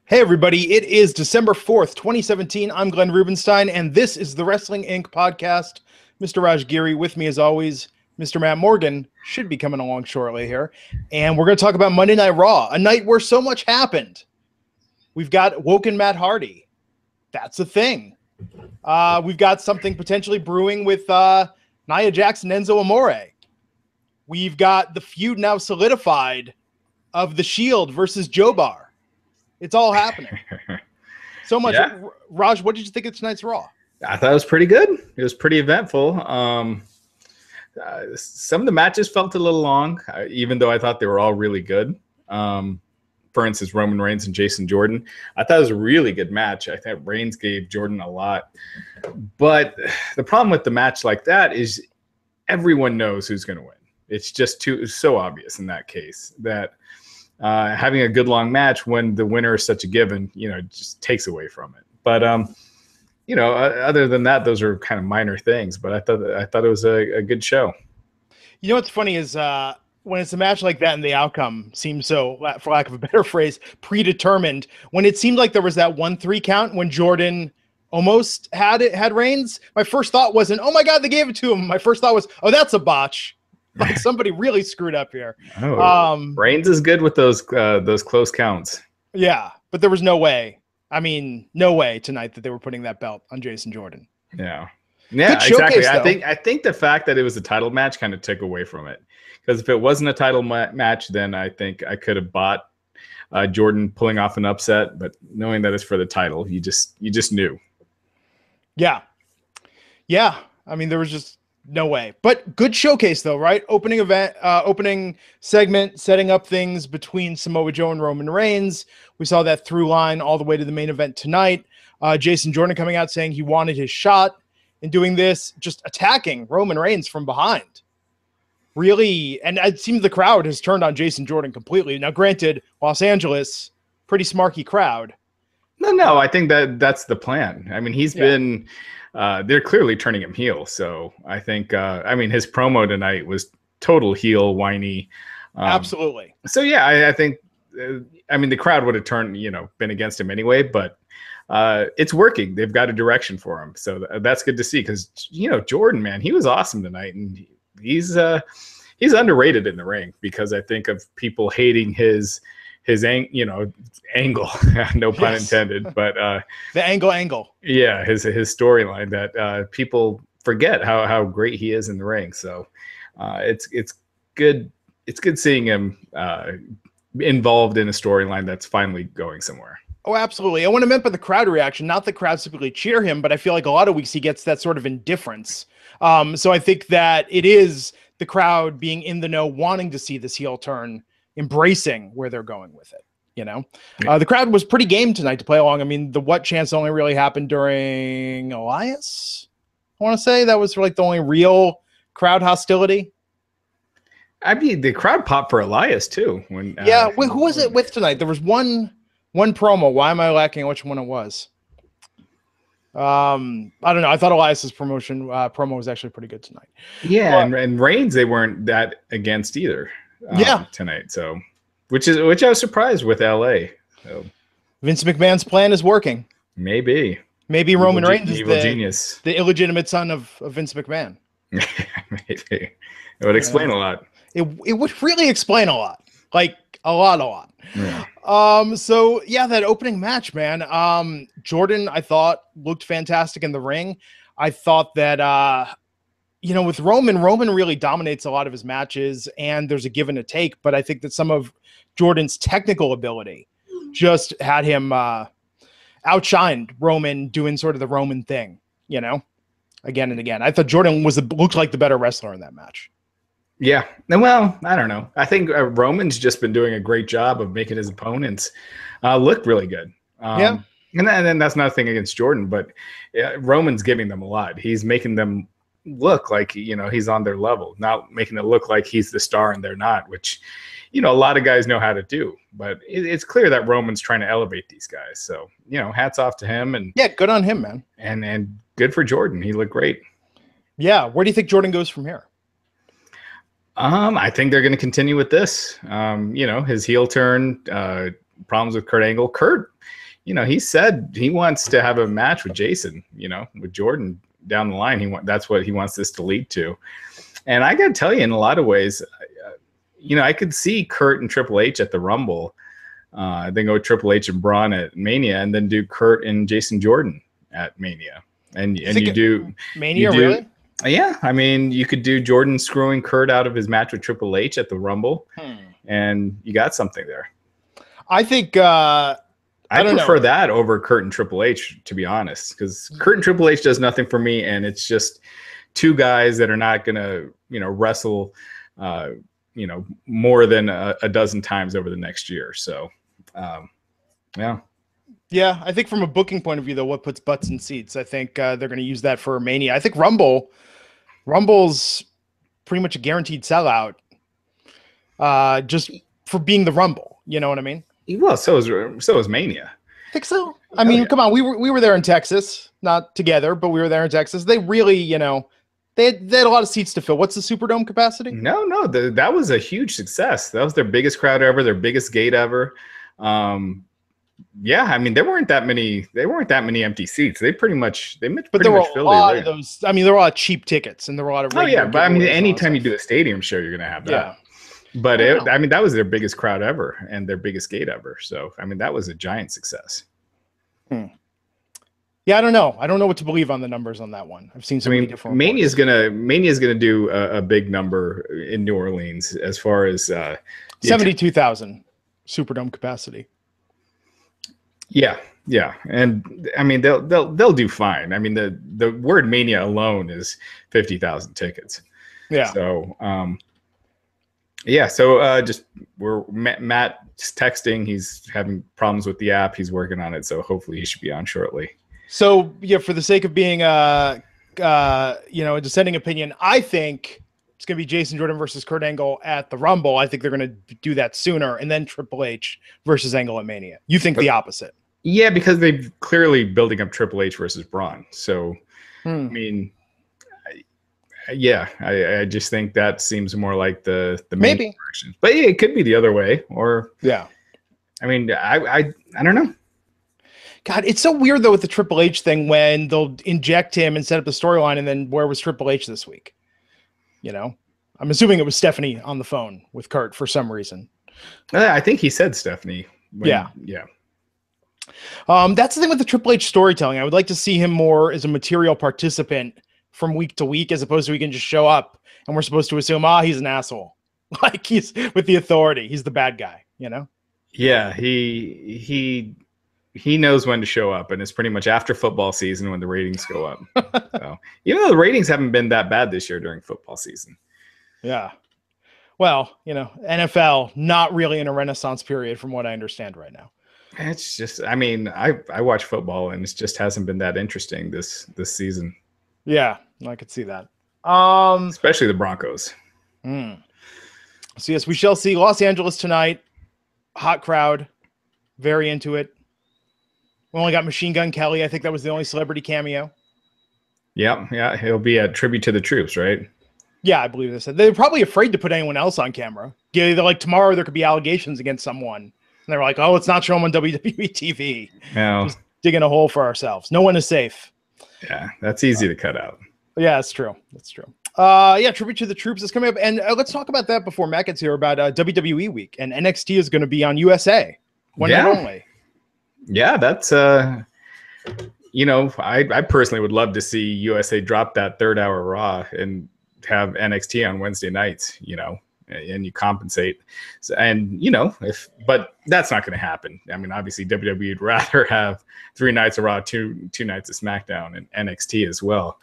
Hey everybody, it is December 4th, 2017. I'm Glenn Rubenstein, and this is the Wrestling Inc. podcast. Mr. Raj Giri with me as always. Mr. Matt Morgan should be coming along shortly here. And we're going to talk about Monday Night Raw, a night where so much happened. We've got Woken Matt Hardy. That's a thing. We've got something potentially brewing with Nia Jax and Enzo Amore. We've got the feud now solidified of The Shield versus Joe Bar. It's all happening. So much. Yeah. Raj, what did you think of tonight's Raw? I thought it was pretty good. It was pretty eventful. Some of the matches felt a little long, even though I thought they were all really good. For instance, Roman Reigns and Jason Jordan. I thought it was a really good match. I thought Reigns gave Jordan a lot. But the problem with the match like that is everyone knows who's going to win. It's just so obvious in that case that having a good long match when the winner is such a given, just takes away from it. But other than that, those are kind of minor things. But I thought it was a good show. You know what's funny is when it's a match like that and the outcome seems so, for lack of a better phrase, predetermined. When it seemed like there was that 1-3 count when Jordan almost had Reigns, my first thought wasn't, "Oh my God, they gave it to him." My first thought was, "Oh, that's a botch." Like somebody really screwed up here. Reigns is good with those close counts. Yeah, but there was no way. I mean, no way tonight that they were putting that belt on Jason Jordan. Yeah, exactly. I think the fact that it was a title match kind of took away from it, because if it wasn't a title match, then I think I could have bought Jordan pulling off an upset. But knowing that it's for the title, you just knew. Yeah. I mean, there was just no way. But good showcase though, right? Opening event, opening segment, setting up things between Samoa Joe and Roman Reigns. We saw that through line all the way to the main event tonight. Jason Jordan coming out saying he wanted his shot, and doing this, just attacking Roman Reigns from behind. Really, and it seems the crowd has turned on Jason Jordan completely. Now, granted, Los Angeles, pretty smarky crowd. No, I think that's the plan. I mean, he's been... they're clearly turning him heel. So I think, his promo tonight was total heel, whiny. Absolutely. So, yeah, I think, the crowd would have turned, been against him anyway, but it's working. They've got a direction for him. So that's good to see because, Jordan, man, he was awesome tonight. And he's underrated in the ring because I think of people hating his angle, no pun intended, but the angle. Yeah, his storyline that people forget how great he is in the ring. So it's good. It's good seeing him involved in a storyline that's finally going somewhere. Oh, absolutely. And what I meant by the crowd reaction, not the crowd typically cheer him, but I feel like a lot of weeks he gets that sort of indifference. So I think that it is the crowd being in the know, wanting to see this heel turn, embracing where they're going with it. The crowd was pretty game tonight to play along. I mean, the what chance only really happened during Elias. I want to say that was like the only real crowd hostility. I mean, the crowd popped for Elias too. Who was it with tonight? There was one promo. Why am I lacking which one it was? I don't know. I thought Elias's promo was actually pretty good tonight. Yeah, and Reigns they weren't that against either. Tonight, so which I was surprised with LA. So Vince McMahon's plan is working. Maybe Roman Reigns is the genius, the illegitimate son of Vince McMahon. Maybe it would explain a lot. It would really explain a lot, like a lot. Yeah. That opening match, man. Jordan, I thought looked fantastic in the ring. I thought that. With Roman really dominates a lot of his matches and there's a give and a take, but I think that some of Jordan's technical ability just had him outshined Roman doing sort of the Roman thing, again and again. I thought Jordan looked like the better wrestler in that match. Yeah. Well, I don't know. I think Roman's just been doing a great job of making his opponents look really good. And then that's not a thing against Jordan, but Roman's giving them a lot. He's making them look like he's on their level, not making it look like he's the star and they're not, which a lot of guys know how to do, but it's clear that Roman's trying to elevate these guys. So hats off to him, and good on him, man, and good for Jordan. He looked great. Where do you think Jordan goes from here? I think they're going to continue with this. His heel turn, problems with Kurt Angle. Kurt, he said he wants to have a match with Jason, with Jordan down the line. That's what he wants this to lead to. And I got to tell you, in a lot of ways, I could see Kurt and Triple H at the Rumble, then go Triple H and Braun at Mania, and then do Kurt and Jason Jordan at Mania. And you do Mania, really? Yeah, I mean, you could do Jordan screwing Kurt out of his match with Triple H at the Rumble, and you got something there. I think I prefer that over Kurt and Triple H, to be honest, because Kurt and Triple H does nothing for me, and it's just two guys that are not going to, wrestle, more than a dozen times over the next year. So, yeah. Yeah, I think from a booking point of view, though, what puts butts in seats? I think they're going to use that for Mania. I think Rumble's pretty much a guaranteed sellout, just for being the Rumble. You know what I mean? Well, so is Mania. I think so. I mean, come on, we were there in Texas, not together, but we were there in Texas. They really, they had a lot of seats to fill. What's the Superdome capacity? No, that was a huge success. That was their biggest crowd ever, their biggest gate ever. Yeah, I mean, there weren't that many empty seats. But there were a lot of those. I mean, there were a lot of cheap tickets, and there were a lot of. But I mean, anytime you do a stadium show, you're gonna have that. Yeah. But that was their biggest crowd ever and their biggest gate ever. So I mean, that was a giant success. Yeah, I don't know. I don't know what to believe on the numbers on that one. I've seen so many different. Mania's gonna do a big number in New Orleans as far as 72,000 Superdome capacity. Yeah, and I mean they'll do fine. I mean the word Mania alone is 50,000 tickets. Yeah. So So Matt's texting. He's having problems with the app. He's working on it. So hopefully he should be on shortly. So yeah, for the sake of being a dissenting opinion, I think it's going to be Jason Jordan versus Kurt Angle at the Rumble. I think they're going to do that sooner, and then Triple H versus Angle at Mania. You think the opposite? Yeah, because they're clearly building up Triple H versus Braun. So, I mean, I just think that seems more like the main version. But yeah, it could be the other way. Or I mean, I don't know. God, it's so weird though with the Triple H thing when they'll inject him and set up the storyline, and then where was Triple H this week? I'm assuming it was Stephanie on the phone with Kurt for some reason. I think he said Stephanie. Yeah. That's the thing with the Triple H storytelling. I would like to see him more as a material participant from week to week, as opposed to he can just show up and we're supposed to assume, he's an asshole. Like he's with the authority. He's the bad guy, Yeah, he knows when to show up, and it's pretty much after football season when the ratings go up. So, even though the ratings haven't been that bad this year during football season. Yeah. Well, NFL not really in a renaissance period from what I understand right now. It's just, I mean, I watch football and it just hasn't been that interesting this season. Yeah, I could see that. Especially the Broncos. So yes, we shall see Los Angeles tonight. Hot crowd. Very into it. We only got Machine Gun Kelly. I think that was the only celebrity cameo. Yeah. He'll be a tribute to the troops, right? Yeah, I believe this. They're probably afraid to put anyone else on camera. Yeah, they're like, tomorrow there could be allegations against someone. And they're like, let's not show them on WWE TV. No. Just digging a hole for ourselves. No one is safe. Yeah, that's easy to cut out. Yeah, that's true. Tribute to the troops is coming up. And let's talk about that before Matt gets here about WWE Week. And NXT is going to be on USA. One night only. Yeah, that's, I personally would love to see USA drop that 3rd hour Raw and have NXT on Wednesday nights, and you compensate. So, and, but that's not going to happen. I mean, obviously WWE would rather have 3 nights of Raw, two nights of SmackDown, and NXT as well.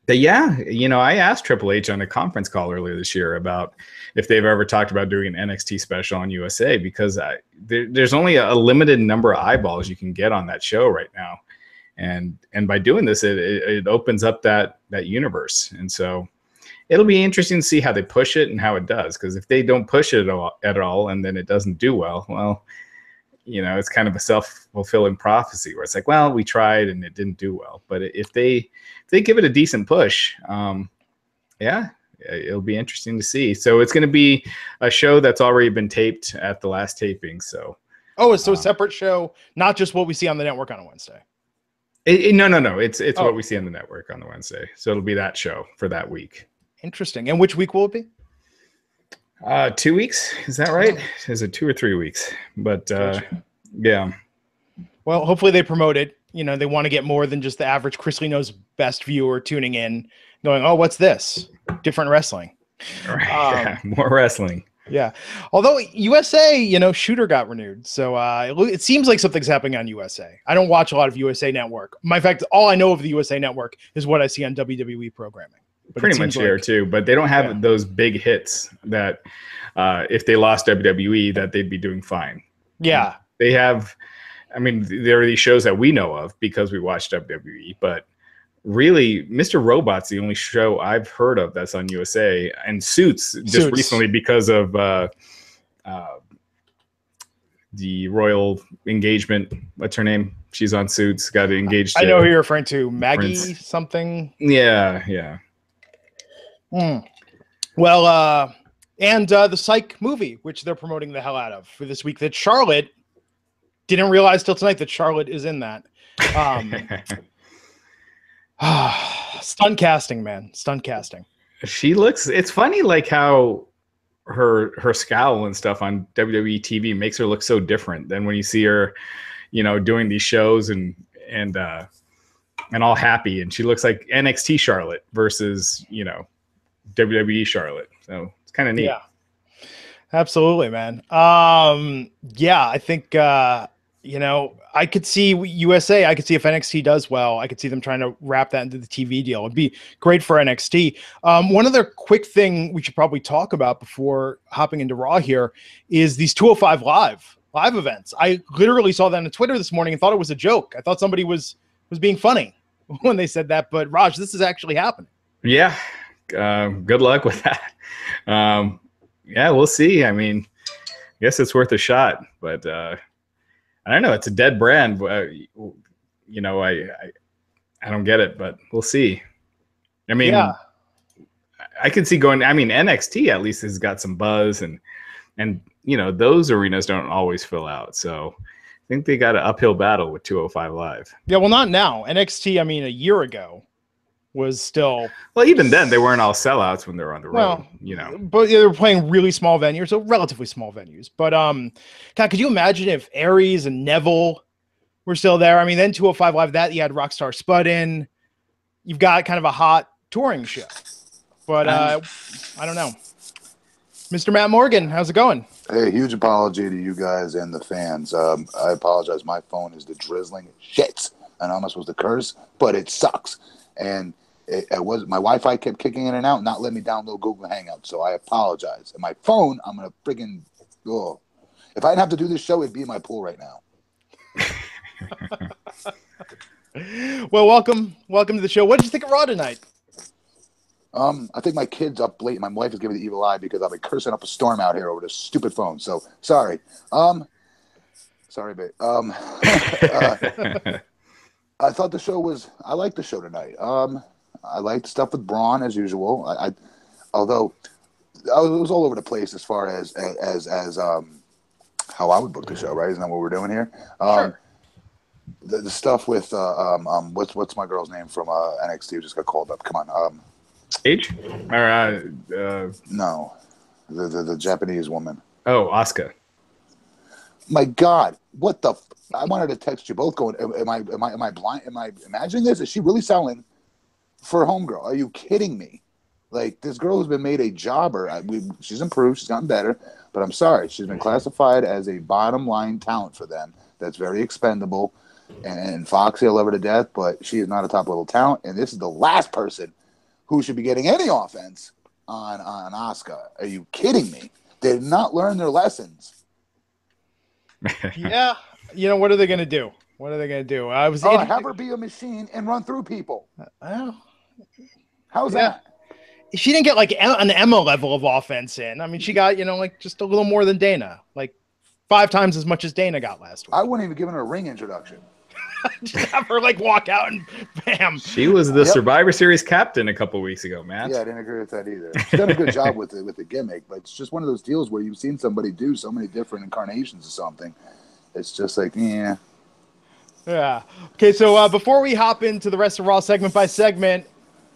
But yeah, I asked Triple H on a conference call earlier this year about if they've ever talked about doing an NXT special on USA, because there's only a limited number of eyeballs you can get on that show right now. And by doing this, it opens up that universe. And so it'll be interesting to see how they push it and how it does. Because if they don't push it at all and then it doesn't do well, it's kind of a self-fulfilling prophecy where it's like, well, we tried and it didn't do well. But if they give it a decent push, it'll be interesting to see. So it's going to be a show that's already been taped at the last taping. So, it's a separate show, not just what we see on the network on a Wednesday. No. It's what we see on the network on the Wednesday. So it'll be that show for that week. Interesting. And which week will it be? 2 weeks. Is that right? Is it 2 or 3 weeks? But yeah. Well, hopefully they promote it. You know, they want to get more than just the average Chris Lee Knows Best viewer tuning in, going, "Oh, what's this? Different wrestling." Right. More wrestling. Yeah. Although USA, you know, Shooter got renewed. So it seems like something's happening on USA. I don't watch a lot of USA Network. In fact, all I know of the USA Network is what I see on WWE programming. But pretty much there too, but they don't have those big hits that if they lost WWE, that they'd be doing fine. Yeah. They have, I mean, there are these shows that we know of because we watch WWE, but really Mr. Robot's the only show I've heard of that's on USA, and Suits just recently because of the Royal Engagement. What's her name? She's on Suits, got engaged. I know who you're referring to. Maggie something. Yeah. Well, and the Psych movie, which they're promoting the hell out of for this week, that Charlotte didn't realize till tonight that Charlotte is in that. Stunt casting, man. Stunt casting. She looks, it's funny like how her scowl and stuff on WWE TV makes her look so different than when you see her, you know, doing these shows and all happy, and she looks like NXT Charlotte versus, you know, WWE Charlotte. So it's kind of neat. Yeah, absolutely, man. Yeah, I think you know, I could see USA. I could see if NXT does well, I could see them trying to wrap that into the TV deal. It'd be great for NXT. One other quick thing we should probably talk about before hopping into Raw here is these 205 live events. I literally saw that on Twitter this morning and thought it was a joke. I thought somebody was being funny when they said that, but Raj, this is actually happening. Yeah. Good luck with that. Yeah, we'll see. I mean, I guess it's worth a shot, but I don't know. It's a dead brand. You know, I don't get it, but we'll see. I mean, I can see going. I mean, NXT at least has got some buzz, and you know, those arenas don't always fill out. So I think they got an uphill battle with 205 Live. Yeah, well, not now. NXT, I mean, a year ago was still. Well, even then, they weren't all sellouts when they were on the road, you know. But they were playing really small venues, so relatively small venues. But God, could you imagine if Aries and Neville were still there? I mean, then 205 Live, that you had Rockstar Spud in. You've got kind of a hot touring show. But I don't know. Mr. Matt Morgan, how's it going? Hey, huge apology to you guys and the fans. I apologize. My phone is the drizzling shit. And I'm not supposed to curse, but it sucks. And it was my Wi-Fi kept kicking in and out, not letting me download Google Hangouts. So I apologize. And my phone, I'm gonna friggin' if I didn't have to do this show, it'd be in my pool right now. Well, welcome to the show. What did you think of Raw tonight? I think my kid's up late. My wife is giving the evil eye because I've been cursing up a storm out here over this stupid phone. So sorry. Sorry, babe. I thought the show was. I liked the show tonight. I liked stuff with Braun as usual. Although it was all over the place as far as how I would book the show. Right? Isn't that what we're doing here? Sure. The stuff with what's my girl's name from NXT who just got called up? Come on. Paige? Or no, the Japanese woman. Oh, Asuka. My God, what the? I wanted to text you both. Going, am I blind? Am I imagining this? Is she really selling for a homegirl? Are you kidding me? Like, this girl has been made a jobber. She's improved. She's gotten better. But I'm sorry, she's been classified as a bottom line talent for them. That's very expendable. And Foxy, I love her to death, but she is not a top level talent. And this is the last person who should be getting any offense on Asuka. Are you kidding me? They did not learn their lessons. Yeah. You know, what are they going to do? What are they going to do? Have her be a machine and run through people. How's that? She didn't get like an Emma level of offense in. I mean, she got, like just a little more than Dana, like 5 times as much as Dana got last week. I wouldn't even give her a ring introduction. Just have her like walk out and bam. She was the Survivor Series captain a couple weeks ago, Matt. Yeah, I didn't agree with that either. She's done a good job with the gimmick, but it's just one of those deals where you've seen somebody do so many different incarnations of something. It's just like, yeah. Yeah. Okay, so before we hop into the rest of Raw segment by segment,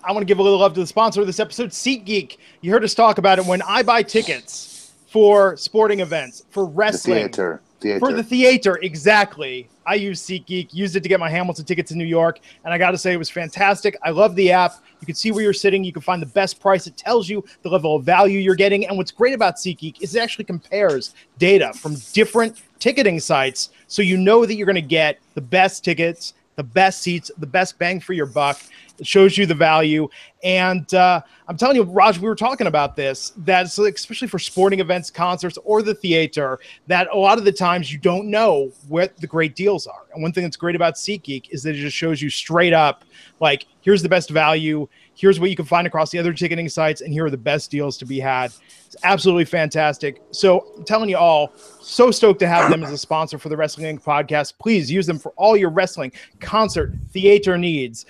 I want to give a little love to the sponsor of this episode, SeatGeek. You heard us talk about it. When I buy tickets for sporting events, for wrestling, Theater. For the theater, exactly. I use SeatGeek, used it to get my Hamilton tickets in New York, and I got to say it was fantastic. I love the app. You can see where you're sitting. You can find the best price. It tells you the level of value you're getting. And what's great about SeatGeek is it actually compares data from different ticketing sites, so you know that you're going to get the best tickets, the best seats, the best bang for your buck. It shows you the value. And I'm telling you, Raj, we were talking about this, that especially for sporting events, concerts, or the theater, that a lot of the times you don't know what the great deals are. And one thing that's great about SeatGeek is that it just shows you straight up, like, here's the best value, here's what you can find across the other ticketing sites, and here are the best deals to be had. It's absolutely fantastic. So I'm telling you all, so stoked to have them as a sponsor for the Wrestling Inc. podcast. Please use them for all your wrestling, concert, theater needs,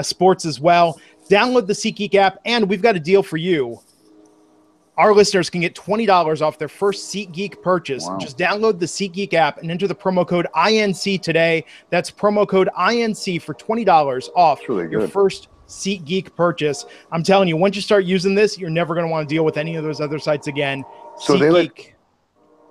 sports as well. Download the SeatGeek app, and we've got a deal for you. Our listeners can get $20 off their first SeatGeek purchase. Wow. Just download the SeatGeek app and enter the promo code INC today. That's promo code INC for $20 off your first SeatGeek purchase. I'm telling you, once you start using this, you're never going to want to deal with any of those other sites again. So SeatGeek.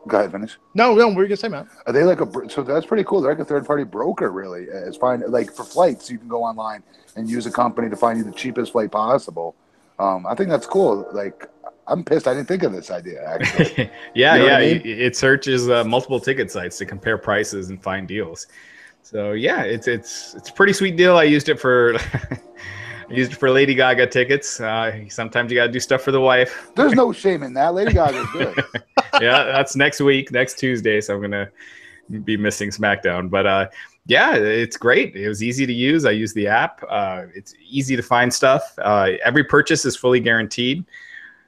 Go ahead, finish. No, what were you gonna say, Matt? Are they like so that's pretty cool. They're like a third-party broker, really. It's fine. Like for flights, you can go online and use a company to find you the cheapest flight possible. I think that's cool. Like, I'm pissed I didn't think of this idea, actually. Yeah. I mean? It searches multiple ticket sites to compare prices and find deals. So yeah, it's a pretty sweet deal. I used it for Lady Gaga tickets. Sometimes you got to do stuff for the wife. There's no shame in that. Lady Gaga's good. Yeah, that's next week, next Tuesday. So I'm going to be missing SmackDown. But yeah, it's great. It was easy to use. I use the app. It's easy to find stuff. Every purchase is fully guaranteed.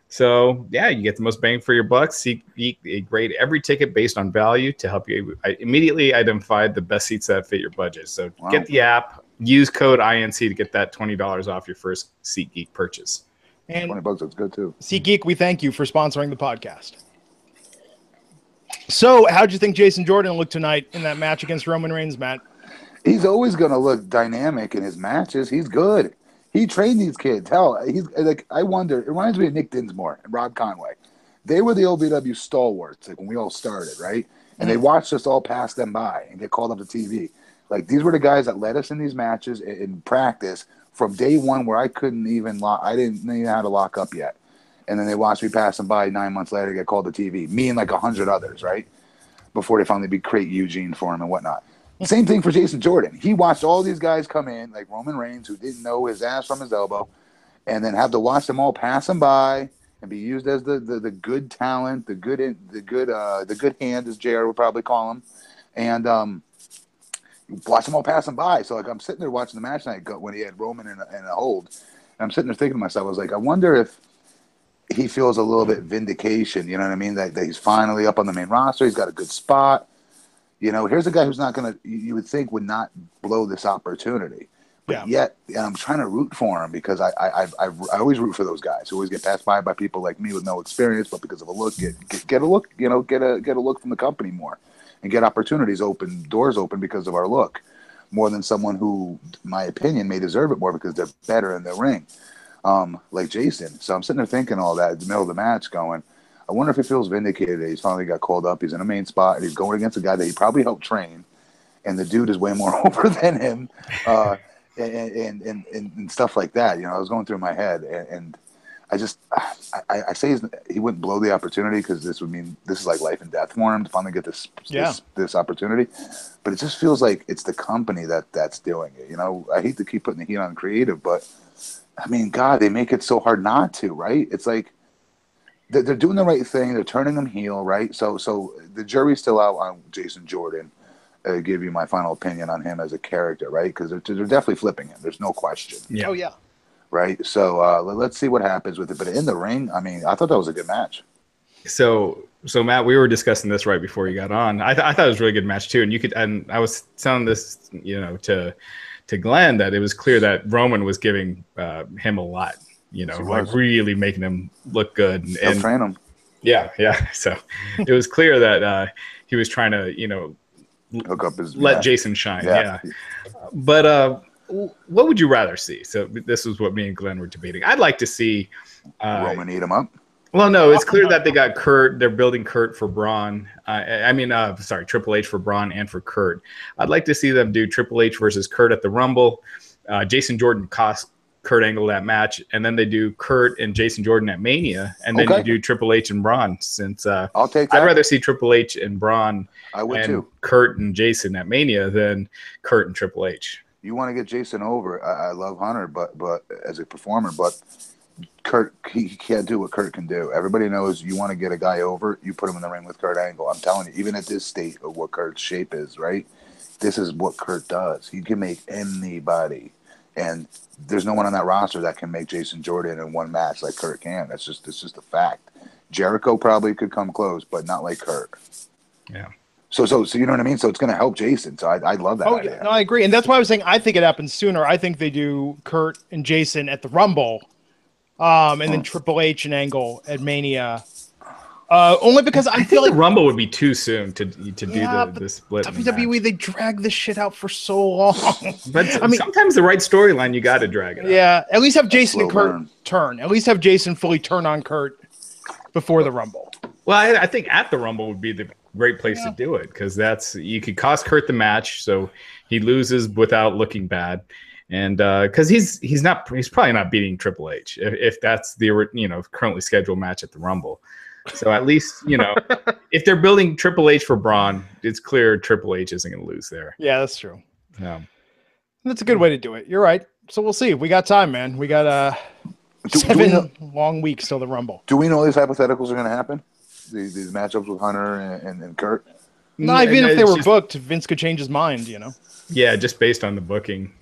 So yeah, you get the most bang for your buck. SeatGeek grade every ticket based on value to help you immediately identify the best seats that fit your budget. So Get the app. Use code INC to get that $20 off your first SeatGeek purchase. And $20, that's good too. SeatGeek, we thank you for sponsoring the podcast. So, how'd you think Jason Jordan looked tonight in that match against Roman Reigns, Matt? He's always going to look dynamic in his matches. He's good. He trained these kids. Hell, he's like, I wonder. It reminds me of Nick Dinsmore and Rob Conway. They were the OVW stalwarts, like when we all started, right? And they watched us all pass them by and get called up to TV. Like, these were the guys that led us in these matches in practice from day one, where I couldn't even I didn't know how to lock up yet. And then they watched me pass them by 9 months later, get called to TV. Me and like 100 others, right? Before they finally create Eugene for him and whatnot. Same thing for Jason Jordan. He watched all these guys come in, like Roman Reigns, who didn't know his ass from his elbow, and then have to watch them all pass him by and be used as the good talent, the good hand, as JR would probably call him, and watch them all pass him by. So like, I'm sitting there watching the match night when he had Roman in a hold, and I'm sitting there thinking to myself, I was like, I wonder if he feels a little bit vindication, you know what I mean? That he's finally up on the main roster. He's got a good spot. You know, here's a guy who's not going to, you would think would not blow this opportunity. But yet, I'm trying to root for him because I always root for those guys who always get passed by people like me with no experience, but because of a look, get a look, you know, get a look from the company more and get opportunities open, doors open because of our look, more than someone who, in my opinion, may deserve it more because they're better in the ring. Like Jason. So I'm sitting there thinking all that in the middle of the match going, I wonder if he feels vindicated that he's finally got called up. He's in a main spot and he's going against a guy that he probably helped train. And the dude is way more over than him. And stuff like that. You know, I was going through my head and I say he wouldn't blow the opportunity because this would mean this is like life and death for him to finally get this opportunity. But it just feels like it's the company that's doing it. You know, I hate to keep putting the heat on creative, but I mean, God, they make it so hard not to, right? It's like they're doing the right thing. They're turning him heel, right? So the jury's still out on Jason Jordan. Give you my final opinion on him as a character, right? Because they're definitely flipping him. There's no question. Yeah. Oh, yeah. Right? So let's see what happens with it. But in the ring, I mean, I thought that was a good match. So So Matt, we were discussing this right before you got on. I thought it was a really good match too, and I was telling this, to Glenn that it was clear that Roman was giving him a lot, like really making him look good and train him. Yeah. So it was clear that he was trying to, hook up his let Jason shine. Yeah. But what would you rather see? So this was what me and Glenn were debating. I'd like to see Roman eat him up. Well, no, it's clear that they got Kurt. They're building Kurt for Braun. Triple H for Braun and for Kurt. I'd like to see them do Triple H versus Kurt at the Rumble. Jason Jordan cost Kurt Angle that match, and then they do Kurt and Jason Jordan at Mania, and then you do Triple H and Braun. Since I'll take that. I'd rather see Triple H and Braun too. Kurt and Jason at Mania than Kurt and Triple H. You want to get Jason over. I love Hunter, but as a performer, but Kurt, he can't do what Kurt can do. Everybody knows you want to get a guy over, you put him in the ring with Kurt Angle. I'm telling you, even at this state of what Kurt's shape is, right? This is what Kurt does. He can make anybody. And there's no one on that roster that can make Jason Jordan in one match like Kurt can. It's just a fact. Jericho probably could come close, but not like Kurt. Yeah. So you know what I mean? So it's going to help Jason. So I love that idea. Yeah, no, I agree. And that's why I was saying I think it happens sooner. I think they do Kurt and Jason at the Rumble. And then Triple H and Angle at Mania. Only because I feel like the Rumble would be too soon to do the split. WWE, they drag this shit out for so long. But sometimes the right storyline, you got to drag it out. Yeah, at least have Jason and Kurt turn. At least have Jason fully turn on Kurt before the Rumble. Well, I think at the Rumble would be the great place to do it, because you could cost Kurt the match, so he loses without looking bad. And because he's probably not beating Triple H if that's the currently scheduled match at the Rumble. So at least if they're building Triple H for Braun, it's clear Triple H isn't going to lose there. Yeah, that's true. That's a good way to do it. You're right. So we'll see. We got time, man. We got 7 long weeks till the Rumble. Do we know these hypotheticals are going to happen? These matchups with Hunter and Kurt? No, even if they were booked, Vince could change his mind. Yeah, just based on the booking.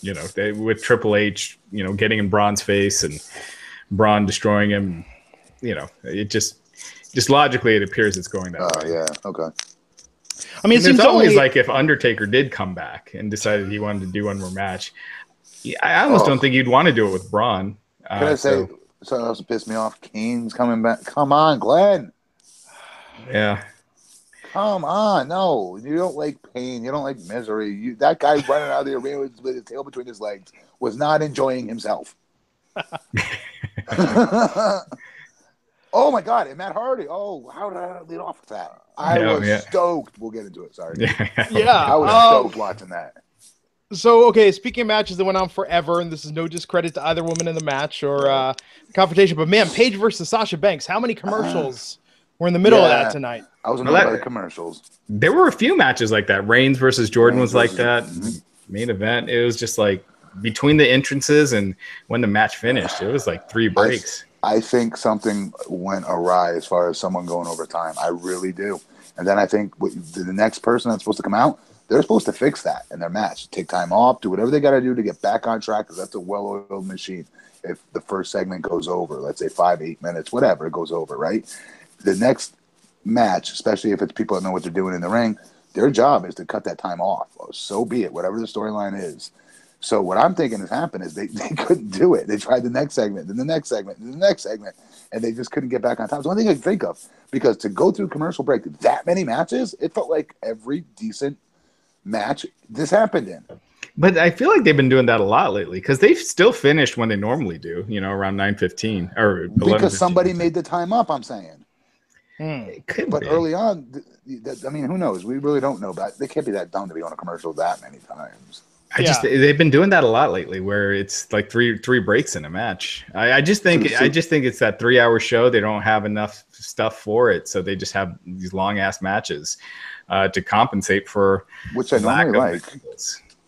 With Triple H, getting in Braun's face and Braun destroying him, it just logically it appears it's going that way. Oh, yeah. Okay. I mean, it seems always like if Undertaker did come back and decided he wanted to do one more match, I almost don't think you'd want to do it with Braun. Can I say something else that pissed me off? Kane's coming back. Come on, Glenn. Yeah. Come on, no. You don't like pain. You don't like misery. That guy running out of the arena with his tail between his legs was not enjoying himself. Oh, my God. And Matt Hardy. Oh, how did I lead off with that? I was stoked. We'll get into it. Sorry. I was stoked watching that. So, okay, speaking of matches that went on forever, and this is no discredit to either woman in the match or confrontation, but, man, Paige versus Sasha Banks, how many commercials were in the middle of that tonight? I was annoyed by the commercials. There were a few matches like that. Reigns versus Jordan was like that. Main event. It was just like between the entrances and when the match finished, it was like 3 breaks. I think something went awry as far as someone going over time. I really do. And then I think the next person that's supposed to come out, they're supposed to fix that in their match. Take time off, do whatever they got to do to get back on track, because that's a well-oiled machine. If the first segment goes over, let's say 5-8 minutes, whatever, it goes over, right? The next match, especially if it's people that know what they're doing in the ring, their job is to cut that time off. So be it, whatever the storyline is. So what I'm thinking has happened is they couldn't do it. They tried the next segment, then the next segment, then the next segment, and they just couldn't get back on top. It's the only thing I can think of, because to go through commercial break that many matches, it felt like every decent match this happened in. But I feel like they've been doing that a lot lately, because they've still finished when they normally do, around 9:15 or 11:15. Because somebody made the time up, I'm saying. It could but be. Early on, who knows? We really don't know. But they can't be that dumb to be on a commercial that many times. They've been doing that a lot lately, where it's like three breaks in a match. I just think it's that 3-hour show. They don't have enough stuff for it, so they just have these long ass matches to compensate for. Which I normally like.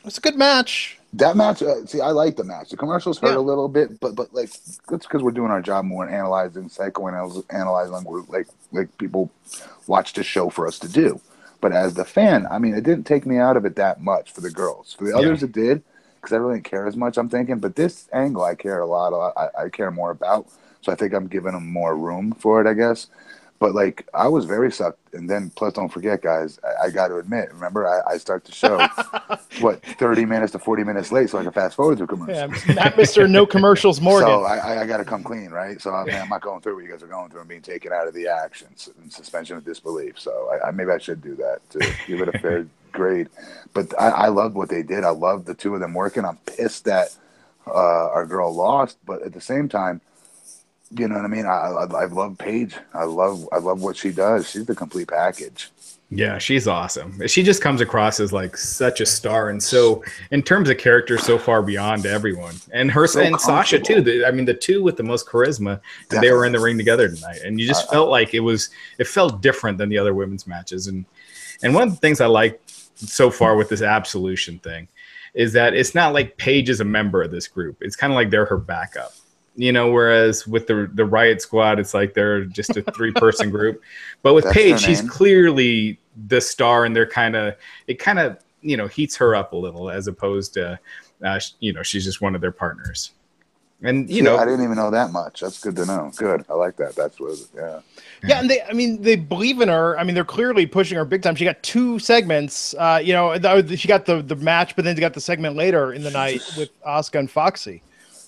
It's a good match. That match, I like the match. The commercials hurt a little bit, but like that's because we're doing our job more, analyzing, psychoanalyzing, like people watch the show for us to do. But as the fan, it didn't take me out of it that much for the girls. For the others, it did, because I really didn't care as much. I'm thinking, but this angle, I care a lot. I care more about. So I think I'm giving them more room for it, I guess. But like, I was very sucked. And then plus, don't forget, guys, I got to admit, remember, I start the show, 30 minutes to 40 minutes late, so I can fast forward through commercials. Yeah, not Mr. No Commercials Morgan. So I got to come clean, right? So I'm not going through what you guys are going through and being taken out of the action and suspension of disbelief. So maybe I should do that to give it a fair grade. But I loved what they did. I loved the two of them working. I'm pissed that our girl lost, but at the same time, you know what I mean? I love Paige. I love what she does. She's the complete package. Yeah, she's awesome. She just comes across as like such a star, and so in terms of character, so far beyond everyone. And her and Sasha too. The two with the most charisma. And they were in the ring together tonight, and you just felt like it felt different than the other women's matches. And one of the things I like so far with this Absolution thing is that it's not like Paige is a member of this group. It's kind of like they're her backup. You know, whereas with the Riot Squad, it's like they're just a 3-person group. But with Paige, she's clearly the star, and it kind of heats her up a little, as opposed to she's just one of their partners. And I didn't even know that much. That's good to know. Good, I like that. That's what. Yeah, and they believe in her. I mean, they're clearly pushing her big time. She got 2 segments. She got the match, but then they got the segment later in the night with Asuka and Foxy.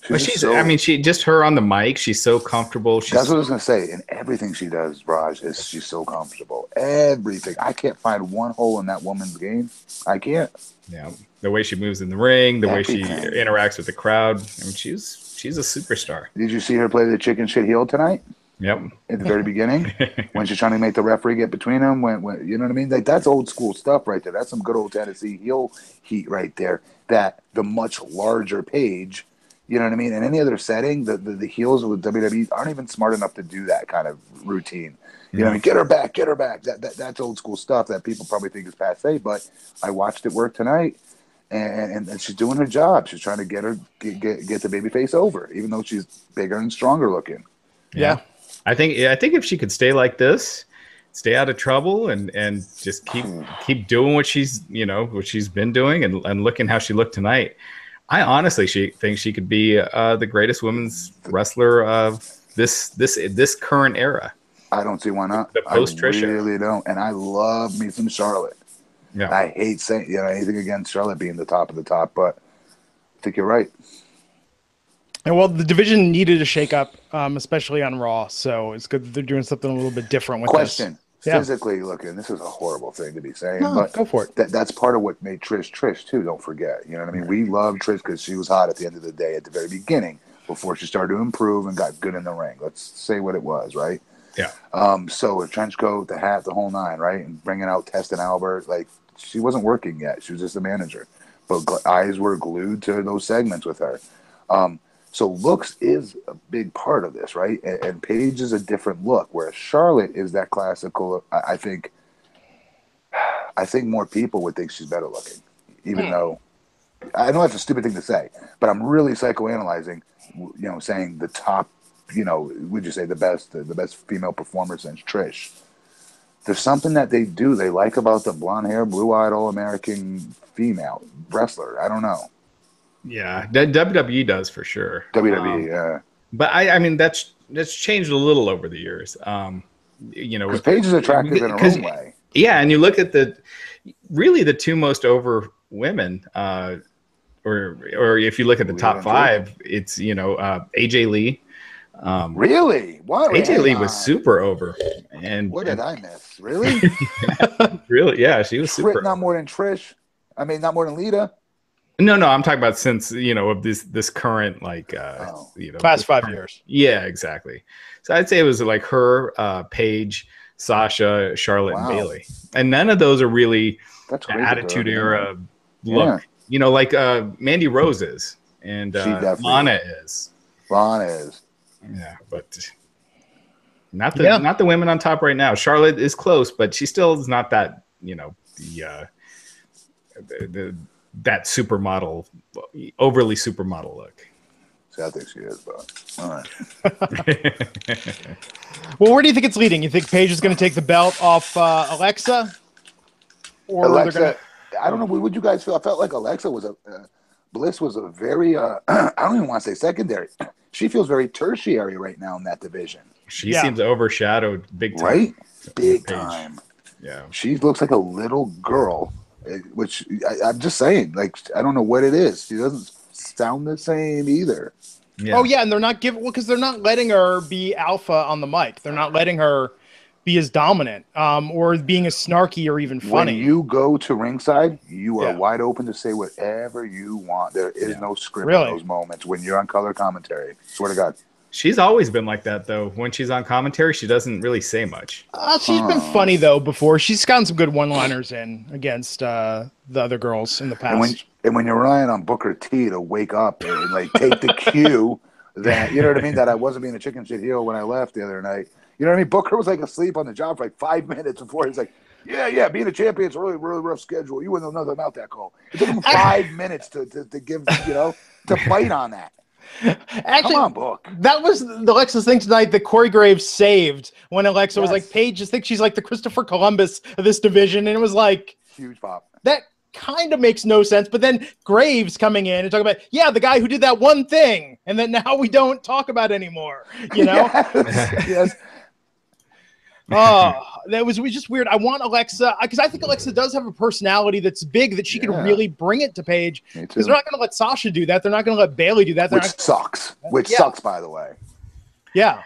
But she just her on the mic. She's so comfortable. That's what I was gonna say. And everything she does, Raj, she's so comfortable. Everything. I can't find one hole in that woman's game. I can't. Yeah, the way she moves in the ring, the way she interacts with the crowd. I mean, she's a superstar. Did you see her play the chicken shit heel tonight? Yep. At the very beginning, when she's trying to make the referee get between them, when you know what I mean? Like, that's old school stuff right there. That's some good old Tennessee heel heat right there. That the much larger Paige. You know what I mean? In any other setting, the heels with WWE aren't even smart enough to do that kind of routine. You know what I mean? Get her back. That's old school stuff that people probably think is passé. But I watched it work tonight, and she's doing her job. She's trying to get the babyface over, even though she's bigger and stronger looking. Yeah, I think if she could stay like this, stay out of trouble, and just keep doing what she's been doing, and looking how she looked tonight. I honestly think she could be the greatest women's wrestler of this current era. I don't see why not. The post-Trisha. I really don't. And I love me some Charlotte. Yeah. I hate saying anything against Charlotte being the top of the top, but I think you're right. And well, the division needed a shakeup, especially on Raw. So it's good that they're doing something a little bit different with Question. this. Physically looking, this is a horrible thing to be saying, but go for it. That's part of what made Trish too. Don't forget, you know what I mean. We love Trish because she was hot at the end of the day, at the very beginning, before she started to improve and got good in the ring. Let's say what it was, right? Yeah. So a trench coat, the hat, the whole 9, right? And bringing out Test and Albert, like, she wasn't working yet. She was just a manager, but eyes were glued to those segments with her. So looks is a big part of this, right? And Paige is a different look, whereas Charlotte is that classical. I think more people would think she's better looking, even though I know that's a stupid thing to say, but I'm really psychoanalyzing, saying the top, would you say the best female performer since Trish? There's something that they like about the blonde hair, blue-eyed, all-American female wrestler. I don't know. Yeah, WWE does for sure. WWE, yeah. But I mean, that's changed a little over the years. Because Paige is attractive in her own way. Yeah, and you look at the two most over women, or if you look at the top 5, it's AJ Lee. Really? What? AJ Lee was super over. And what did I miss? Really? Really? Yeah, she was super. Not more than Trish. I mean, not more than Lita. No, I'm talking about since of this current past 5 years. Yeah, exactly. So I'd say it was like her, Paige, Sasha, Charlotte, and Bayley, and none of those are really Attitude Era look. Yeah. Like Mandy Rose is, and Lana is. Yeah, but not the women on top right now. Charlotte is close, but she still is not that that supermodel, overly supermodel look. See, I think she is, but all right. Well, where do you think it's leading? You think Paige is going to take the belt off Alexa? Or Alexa, I don't know. What would you guys feel? I felt like Alexa was Bliss was a very, I don't even want to say secondary. she feels very tertiary right now in that division. She seems overshadowed big time. Right? Big time. Yeah. She looks like a little girl, which I'm just saying, like, I don't know what it is. She doesn't sound the same either. Yeah. Oh, yeah, and they're not giving, because they're not letting her be alpha on the mic. They're not letting her be as dominant or being as snarky or even funny. When you go to ringside, you are wide open to say whatever you want. There is no script in those moments when you're on color commentary. Swear to God. She's always been like that, though. When she's on commentary, she doesn't really say much. She's been funny, though, before. She's gotten some good one-liners in against the other girls in the past. And when you're relying on Booker T to wake up and like take the cue that, you know what I mean, that I wasn't being a chicken shit heel when I left the other night. You know what I mean? Booker was like asleep on the job for like 5 minutes before he's like, yeah, being a champion is a really, really rough schedule. You wouldn't know nothing about that call. It took him 5 minutes to give, to bite on that. Actually, come on, Book. That was the Alexa's thing tonight that Corey Graves saved when Alexa was like, Paige just thinks she's like the Christopher Columbus of this division. And it was like, huge pop. That kind of makes no sense. But then Graves coming in and talking about, the guy who did that one thing. And then now we don't talk about anymore, you know? Yes. That was just weird. I want Alexa, because I think Alexa does have a personality that's big that she can really bring it to Paige. Because they're not going to let Sasha do that. They're not going to let Bailey do that. Which sucks, by the way. Yeah.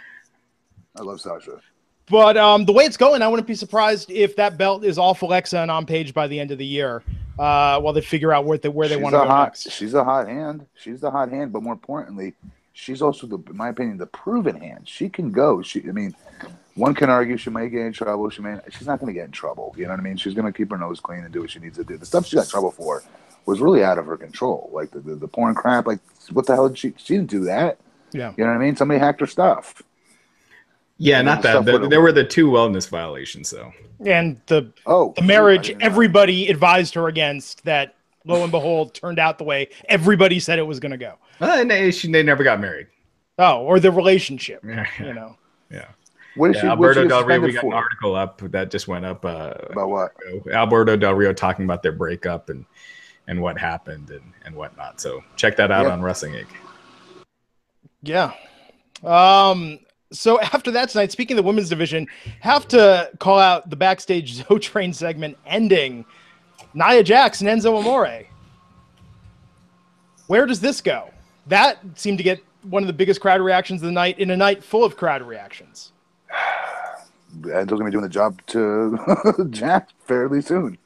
I love Sasha. But the way it's going, I wouldn't be surprised if that belt is off Alexa and on Paige by the end of the year while they figure out where they want to go next. She's a hot hand. She's the hot hand, but more importantly, she's also, in my opinion, the proven hand. She can go. One can argue she may get in trouble. She's not going to get in trouble. You know what I mean? She's going to keep her nose clean and do what she needs to do. The stuff she got in trouble for was really out of her control. Like the porn crap. Like, what the hell did she didn't do that. Yeah. You know what I mean? Somebody hacked her stuff. Yeah, not that. There were the 2 wellness violations, though. And the marriage everybody advised her against that, lo and behold, turned out the way everybody said it was going to go. And they never got married. Oh, or the relationship, you know. Yeah. What is Alberto Del Rio, we got an article up that just went up. About what? Alberto Del Rio talking about their breakup and what happened and whatnot. So check that out on Wrestling Inc. Yeah. So after that tonight, speaking of the women's division, have to call out the backstage Zoe Train segment ending. Nia Jax and Enzo Amore. Where does this go? That seemed to get one of the biggest crowd reactions of the night in a night full of crowd reactions. Enzo's going to be doing the job to Jax fairly soon.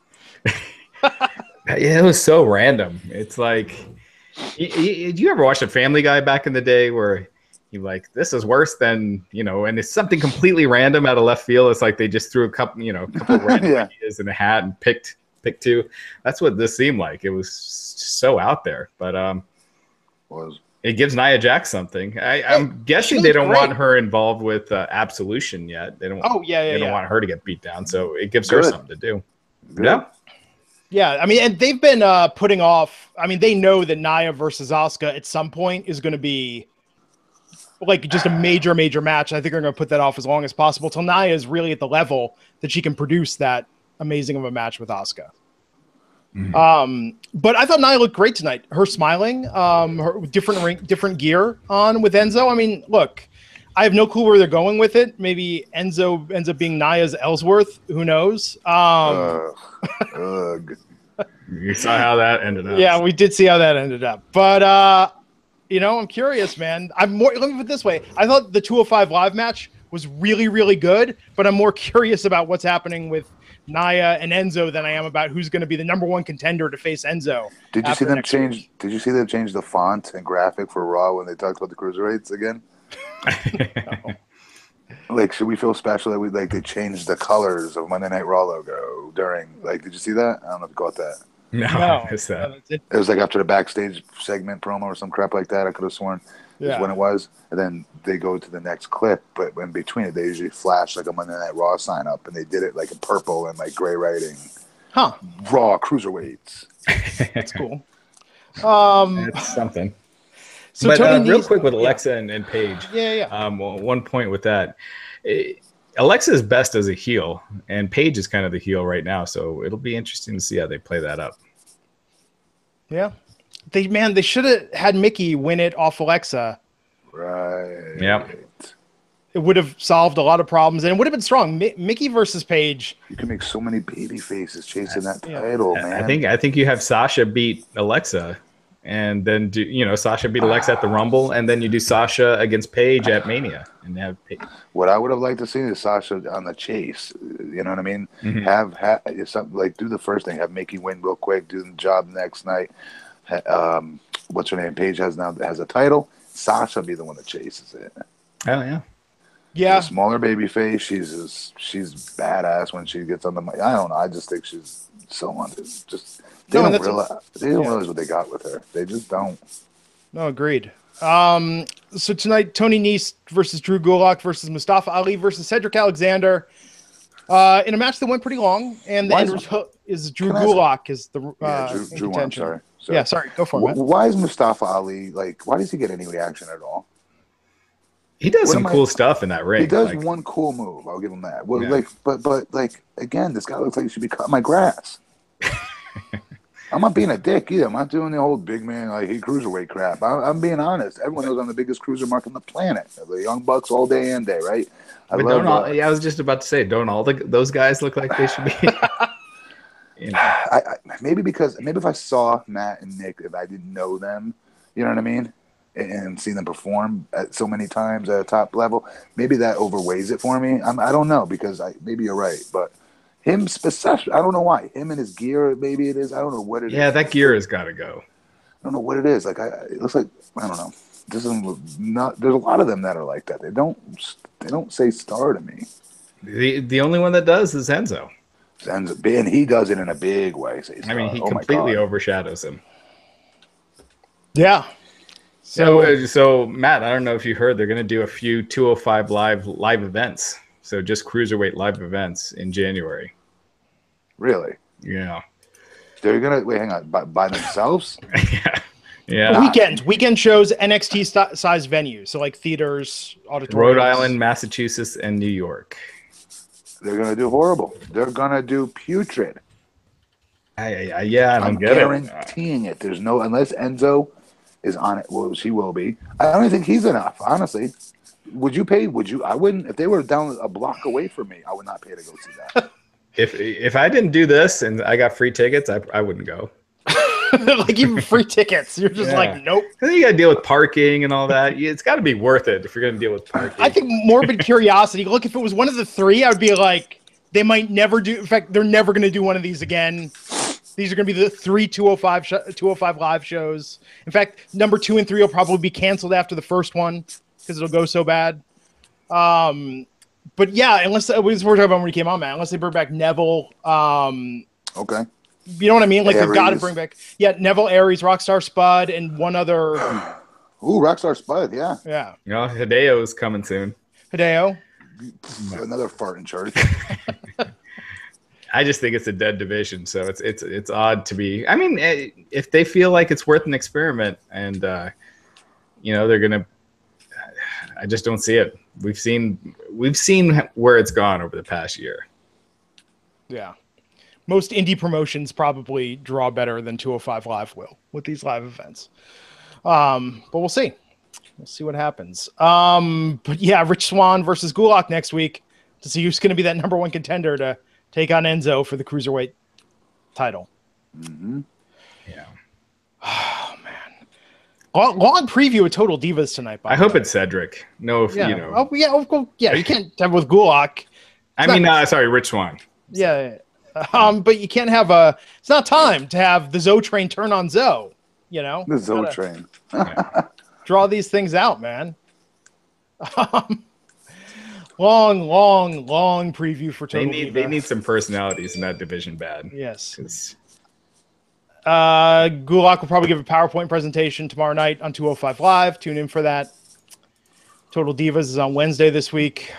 It was so random. It's like, did you ever watch a Family Guy back in the day where you're like, this is worse than, and it's something completely random out of left field. It's like they just threw a couple of random ideas in a hat and picked 2. That's what this seemed like. It was so out there, but it gives Nia Jax something. I'm guessing they don't want her involved with Absolution yet. They don't. They don't want her to get beat down, so it gives her something to do. Yeah. Yeah, I mean, and they've been putting off. I mean, they know that Nia versus Asuka at some point is going to be like just a major match. I think they're going to put that off as long as possible till Nia is really at the level that she can produce that amazing of a match with Asuka. Mm-hmm. But I thought Nia looked great tonight. Her smiling, her different gear on with Enzo. I mean, look, I have no clue where they're going with it. Maybe Enzo ends up being Nia's Ellsworth. Who knows? You saw how that ended up. Yeah, we did see how that ended up. But I'm curious, man. Let me put it this way. I thought the 205 Live match was really, really good, but I'm more curious about what's happening with Nia and Enzo than I am about who's going to be the number 1 contender to face Enzo. Did you see them change? Did you see them change the font and graphic for Raw when they talked about the cruiserweights again? No. Like, should we feel special that they changed the colors of Monday Night Raw logo during? Like, did you see that? I don't know if you caught that. No, I missed that. It was like after the backstage segment promo or some crap like that. I could have sworn is when it was. And then they go to the next clip, but in between it, they usually flash like a Monday Night Raw sign up, and they did it like in purple and like gray writing. Huh? Raw cruiserweights. That's cool. That's something. So but real quick with Alexa and Paige. Yeah. One point with that. Alexa is best as a heel, and Paige is kind of the heel right now, so it'll be interesting to see how they play that up. Yeah. They should have had Mickey win it off Alexa Right. Yep. It would have solved a lot of problems, and it would have been strong. Mickey versus Paige. You can make so many baby faces chasing that title, man. I think you have Sasha beat Alexa, and then Sasha beat Alexa at the Rumble, and then you do Sasha against Paige at Mania, and have Paige. What I would have liked to see is Sasha on the chase. You know what I mean? Mm-hmm. Have something like do the first thing, have Mickey win real quick, do the job next night. What's her name? Paige has a title. Sasha be the one that chases it. Oh yeah. Yeah, a smaller baby face. She's badass when she gets on the mic. I don't know. I just think she's so on. They don't realize what they got with her. They just don't. No, agreed. So tonight, Tony Nese versus Drew Gulak versus Mustafa Ali versus Cedric Alexander. In a match that went pretty long, and the end result is Drew Gulak is the Drew. I'm sorry. Yeah, sorry. Go for it. Why is Mustafa Ali why does he get any reaction at all? He does some cool stuff in that ring. He does one cool move. I'll give him that. Well, yeah. But again, this guy looks like he should be cutting my grass. I'm not being a dick either. I'm not doing the old big man cruiserweight crap. I'm being honest. Everyone knows I'm the biggest cruiser mark on the planet. The Young Bucks all day and day, right? I was just about to say, don't all those guys look like they should be? Maybe if I saw Matt and Nick, if I didn't know them, you know what I mean, and seen them perform so many times at a top level, maybe that overweighs it for me. I don't know, because maybe you're right, but him specifically, I don't know why. Him and his gear, maybe it is. I don't know what it is. Yeah, that gear has got to go. I don't know what it is. It looks like, I don't know. There's a lot of them that are like that. They don't say star to me. The only one that does is Enzo. And he does it in a big way. He completely overshadows him. Yeah. So Matt, I don't know if you heard, they're going to do a few 205 live events. So just cruiserweight live events in January. Really? Yeah. They're going to hang on, by themselves? Yeah. Weekend shows, NXT size venues, so like theaters, auditoriums. Rhode Island, Massachusetts, and New York. They're going to do horrible. They're going to do putrid. I don't get it. I'm guaranteeing it. There's no, unless Enzo is on it. Well, he will be. I don't think he's enough, honestly. Would you pay? I wouldn't. If they were down a block away from me, I would not pay to go see that. If I didn't do this and I got free tickets, I wouldn't go. Like even free tickets, you're just like, nope. Because you got to deal with parking and all that. It's got to be worth it if you're going to deal with parking. I think morbid curiosity. Look, if it was one of the three, I would be like, they might never do. In fact, they're never going to do one of these again. These are going to be the three 205 live shows. In fact, number 2 and 3 will probably be canceled after the first one because it'll go so bad. But yeah, unless we're talking about when he came on, man. Unless they bring back Neville. Okay. You know what I mean? Like Aries. they've got to bring back, Neville, Aries, Rockstar Spud, and one other. Ooh, Rockstar Spud, yeah. Yeah. Hideo's coming soon. Hideo. Another fart in church. I just think it's a dead division, so it's odd to be. I mean, if they feel like it's worth an experiment, and they're gonna. I just don't see it. We've seen where it's gone over the past year. Yeah. Most indie promotions probably draw better than 205 Live will with these live events. But we'll see. We'll see what happens. But yeah, Rich Swann versus Gulak next week to see who's going to be that number 1 contender to take on Enzo for the cruiserweight title. Mm-hmm. Yeah. Oh, man. Long preview of Total Divas tonight. I hope it's Cedric. No, you know. Oh, yeah, you can't have with Gulak. Sorry, Rich Swann. Yeah. But you can't have it's not time to have the Zoe train turn on Zoe, The Zoe train. Draw these things out, man. Long preview for Total Divas. They need some personalities in that division bad. Yes. Gulak will probably give a PowerPoint presentation tomorrow night on 205 Live. Tune in for that. Total Divas is on Wednesday this week.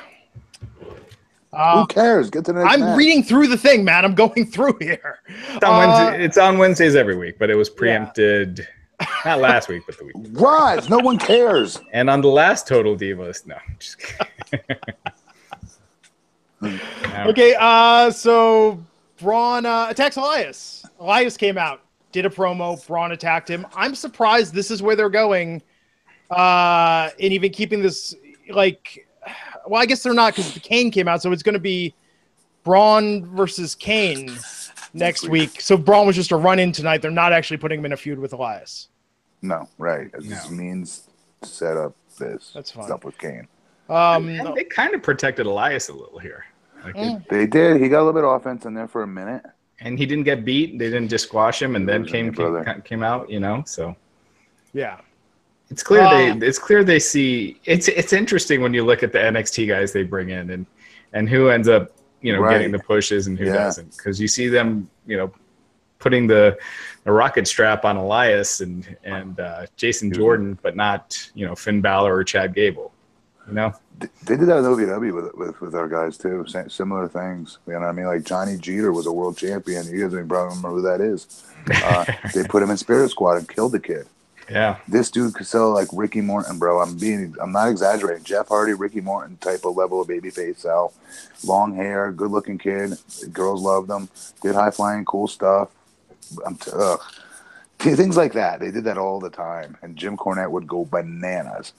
Who cares? Get to the next match. Reading through the thing, man. I'm going through here. It's on Wednesdays every week, but it was preempted not last week, but the week. Raj, no one cares. And on the last Total Divas, no. Just Okay, so Braun attacks Elias. Elias came out, did a promo. Braun attacked him. I'm surprised this is where they're going And even keeping this like, well, I guess they're not because the Kane came out, so it's going to be Braun versus Kane next week. So Braun was just a run-in tonight. They're not actually putting him in a feud with Elias. No, right. It just means to set up this stuff with Kane. And they kind of protected Elias a little here. They did. He got a little bit of offense in there for a minute. And he didn't get beat. They didn't just squash him, and then came out, you know, so. Yeah. It's clear they see it's interesting when you look at the NXT guys they bring in and who ends up, you know, getting the pushes and who doesn't, because you see them, you know, putting the rocket strap on Elias and Jason Jordan, but not, you know, Finn Balor or Chad Gable, you know. They did that in WWE with our guys too, similar things. You know what I mean? Like Johnny Jeter was a world champion. You guys probably remember who that is. They put him in Spirit Squad and killed the kid. Yeah, this dude could sell like Ricky Morton, bro. I'm not exaggerating. Jeff Hardy, Ricky Morton type of level of babyface sell. Long hair, good looking kid. Girls loved him. Did high flying, cool stuff. Things like that. They did that all the time, and Jim Cornette would go bananas.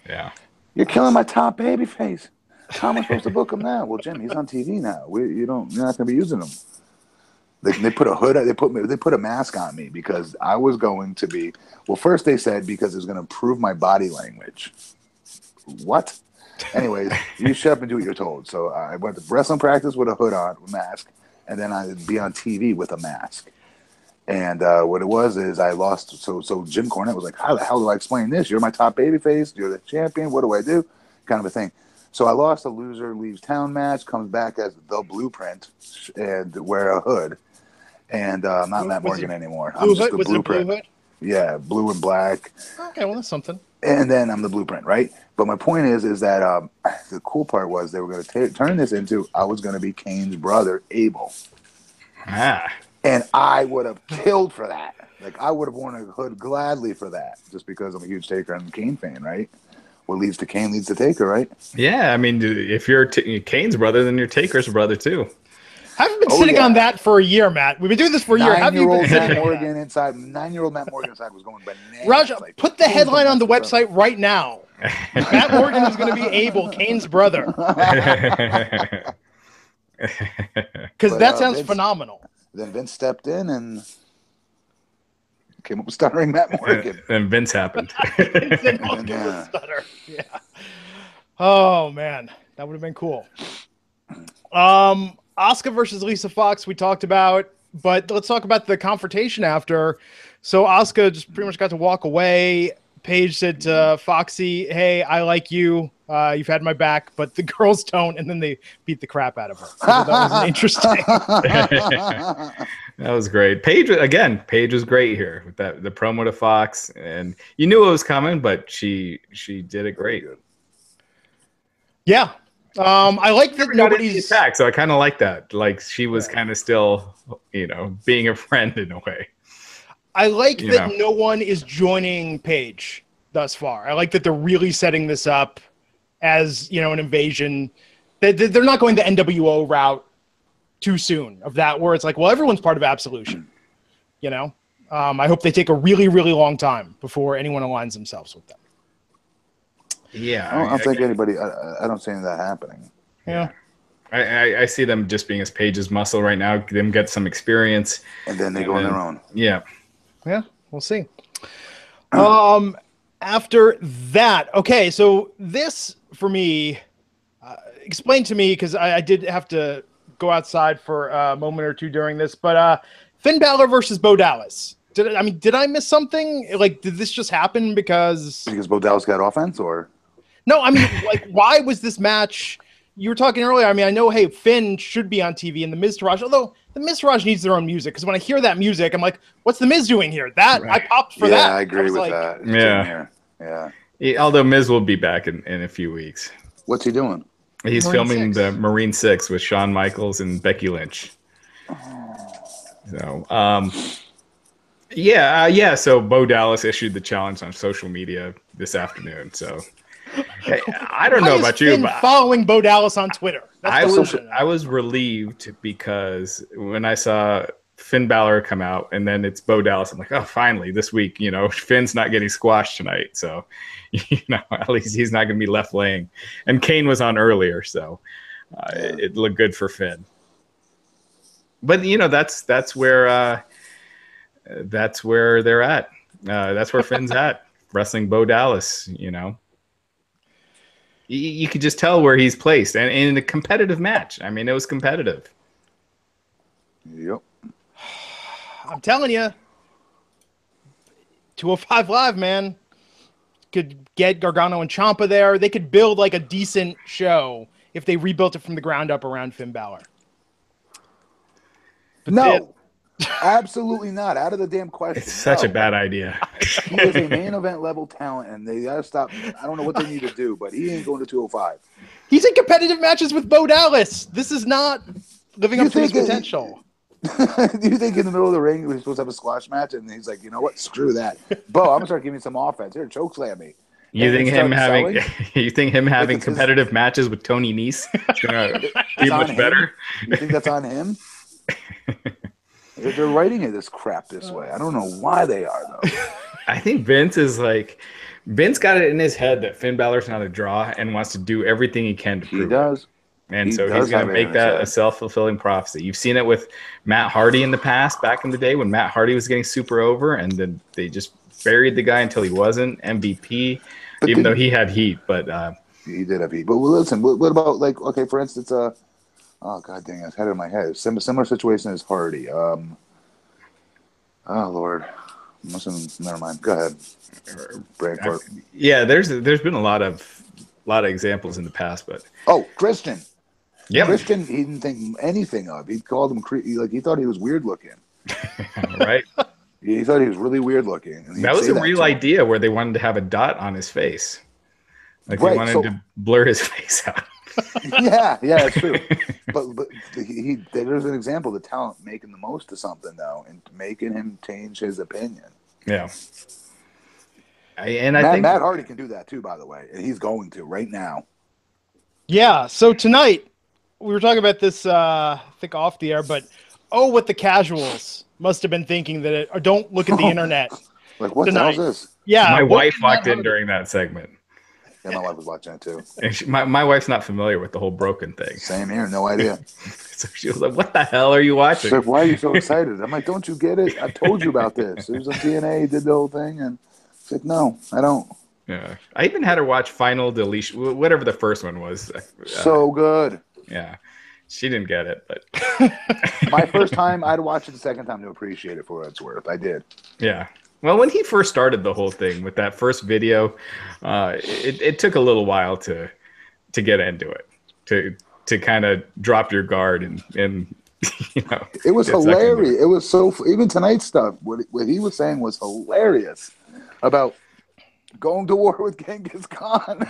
Yeah, you're killing my top babyface. How am I supposed to book him now? Well, Jim, he's on TV now. You're not going to be using him. They put a hood. They put a mask on me because I was going to be. Well, first they said because it was going to improve my body language. What? Anyways, you shut up and do what you're told. So I went to wrestling practice with a hood on, a mask, and then I'd be on TV with a mask. And what it was is I lost. So Jim Cornette was like, "How the hell do I explain this? You're my top babyface. You're the champion. What do I do?" Kind of a thing. So I lost a loser leaves town match, comes back as the Blueprint, and wear a hood. And I'm not Matt Morgan anymore. I'm just the Blueprint. Blue hood? Yeah, blue and black. Okay, well, that's something. And then I'm the Blueprint, right? But my point is that the cool part was they were going to turn this into I was going to be Kane's brother, Abel. And I would have killed for that. Like, I would have worn a hood gladly for that, just because I'm a huge Taker and Kane fan, right? What leads to Kane leads to Taker, right? Yeah, I mean, if you're Kane's brother, then you're Taker's brother, too. Haven't been sitting on that for a year, Matt. We've been doing this for a year. Have you been Matt Morgan inside? 9-year-old Matt Morgan inside was going bananas. Raj, put the headline on the website right now. Matt Morgan is going to be Abel, Kane's brother. Because that sounds phenomenal. Then Vince stepped in and came up with stuttering Matt Morgan. And Vince happened. Yeah. Oh, man. That would have been cool. Asuka versus Lisa Fox we talked about, but let's talk about the confrontation after. So Asuka just pretty much got to walk away. Paige said to Foxy, "Hey, I like you. You've had my back," but the girls don't, and then they beat the crap out of her. So that was interesting. That was great. Paige was great here with the promo to Fox, and you knew it was coming, but she did it great. Yeah. I like that nobody's attacked, so I kind of like that. Like, she was kind of still, you know, being a friend in a way. I like that no one is joining Paige thus far. I like that they're really setting this up as, you know, an invasion. They're not going the NWO route too soon of that, where it's like, well, everyone's part of Absolution. You know, I hope they take a really, really long time before anyone aligns themselves with them. Yeah, I don't think anybody. I don't see any of that happening. Yeah, I see them just being as Paige's muscle right now. Them get some experience, and then they go on their own. Yeah, we'll see. After that, okay, so this for me, explain to me, because I did have to go outside for a moment or two during this, but Finn Balor versus Bo Dallas. Did I miss something? Like, did this just happen because Bo Dallas got offense, or? No, I mean, like, why was this match? You were talking earlier. I mean, I know, hey, Finn should be on TV, and the Miz Taraj, although the Miz Taraj needs their own music, because when I hear that music, I'm like, what's the Miz doing here? That I popped for that. Yeah, I agree with that. Yeah. Although Miz will be back in a few weeks. What's he doing? He's filming the Marine 6 with Shawn Michaels and Becky Lynch. So, so Bo Dallas issued the challenge on social media this afternoon. So I don't know about you, but following Bo Dallas on Twitter. I was relieved because when I saw Finn Balor come out, and then it's Bo Dallas. I'm like, oh, finally, this week, Finn's not getting squashed tonight. So, at least he's not going to be left laying. And Kane was on earlier, so it looked good for Finn. But, that's where they're at. That's where Finn's at, wrestling Bo Dallas, You could just tell where he's placed. And in a competitive match. I mean, it was competitive. Yep. I'm telling you, 205 Live, man, could get Gargano and Ciampa there. They could build like a decent show if they rebuilt it from the ground up around Finn Balor. But no, absolutely not. Out of the damn question. It's such a bad idea. He is a main event level talent, and they got to stop. I don't know what they need to do, but he ain't going to 205. He's in competitive matches with Bo Dallas. This is not living up to his potential. Do you think in the middle of the ring we're supposed to have a squash match, and he's like, you know what? Screw that, Bo. I'm gonna start giving you some offense. Here, chokeslam me. You think him having competitive matches with Tony Nese is gonna be much better? You think that's on him? They're writing this crap this way. I don't know why they are though. I think Vince got it in his head that Finn Balor's not a draw and wants to do everything he can to prove he does. it. And so he's going to make that a self-fulfilling prophecy. You've seen it with Matt Hardy in the past, back in the day when Matt Hardy was getting super over, and then they just buried the guy until he wasn't MVP, even though he had heat. But he did have heat. But listen, what about for instance, oh god dang, it's head of my head. Similar situation as Hardy. Oh Lord, never mind. Go ahead. Brainport. Yeah, there's been a lot of examples in the past, but Christian. Yeah, Christian, he didn't think anything of. He called him he thought he was weird looking. Right. He thought he was really weird looking. And that was a real idea where they wanted to have a dot on his face, they wanted to blur his face out. yeah, that's true. But there's an example of the talent making the most of something though, and making him change his opinion. Yeah. I think Matt Hardy can do that too, by the way, and he's going to right now. Yeah. So tonight we were talking about this, I think off the air, but what the casuals must have been thinking or don't look at the internet. Like what tonight. The hell is this? Yeah. My wife walked in during that segment. Yeah, my wife was watching it too. And my wife's not familiar with the whole broken thing. Same here, no idea. So she was like, "What the hell are you watching?" She's like, "Why are you so excited?" I'm like, "Don't you get it? I told you about this. It was on TNA. He did the whole thing." And she's like, "No, I don't." Yeah, I even had her watch Final Deletion, whatever the first one was. So good. Yeah, she didn't get it, but my first time, I'd watch it the second time to appreciate it for what it's worth. I did. Yeah. Well, when he first started the whole thing with that first video, it took a little while to get into it, to kind of drop your guard and it was hilarious. It was even tonight's stuff. What he was saying was hilarious about going to war with Genghis Khan.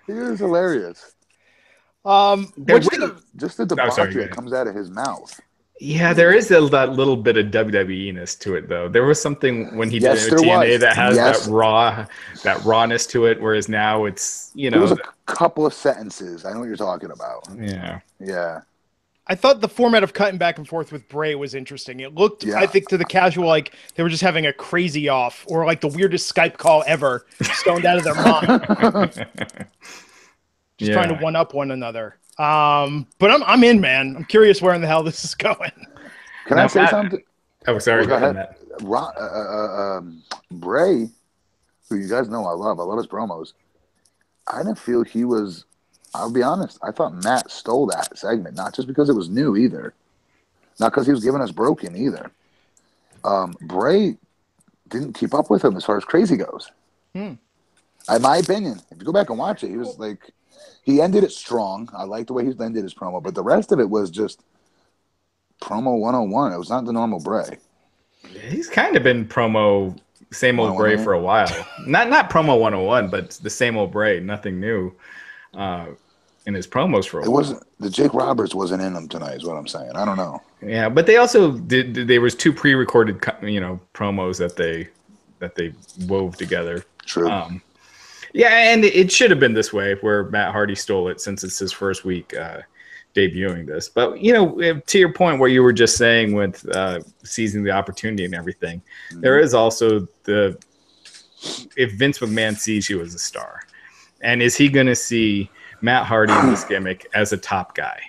He was hilarious. Just the debauchery that comes out of his mouth. Yeah, there is that little bit of WWE-ness to it, though. There was something when he did TNA that has that rawness to it, whereas now it's, There was a couple of sentences. I know what you're talking about. Yeah. Yeah. I thought the format of cutting back and forth with Bray was interesting. It looked, I think, to the casual like they were just having a crazy off or like the weirdest Skype call ever, stoned out of their mind. Just trying to one-up one another. But I'm in, man. I'm curious where in the hell this is going. Can I say something? Oh, sorry. Go ahead. Bray, who you guys know I love his promos. I didn't feel he was. I'll be honest. I thought Matt stole that segment, not just because it was new either, not because he was giving us broken either. Bray didn't keep up with him as far as crazy goes. In my opinion, if you go back and watch it, he was like. He ended it strong. I like the way he ended his promo, but the rest of it was just promo 101. It was not the normal Bray. He's kind of been promo same old Bray for a while. Not promo 101, but the same old Bray. Nothing new in his promos for a while. It wasn't the Jake Roberts wasn't in them tonight. Is what I'm saying. I don't know. Yeah, but they also did. There was 2 pre-recorded, promos that they wove together. True. Yeah, and it should have been this way where Matt Hardy stole it since it's his first week. debuting this. But, you know, to your point where you were just saying with seizing the opportunity and everything, there is also if Vince McMahon sees you as a star, and is he going to see Matt Hardy in this gimmick as a top guy?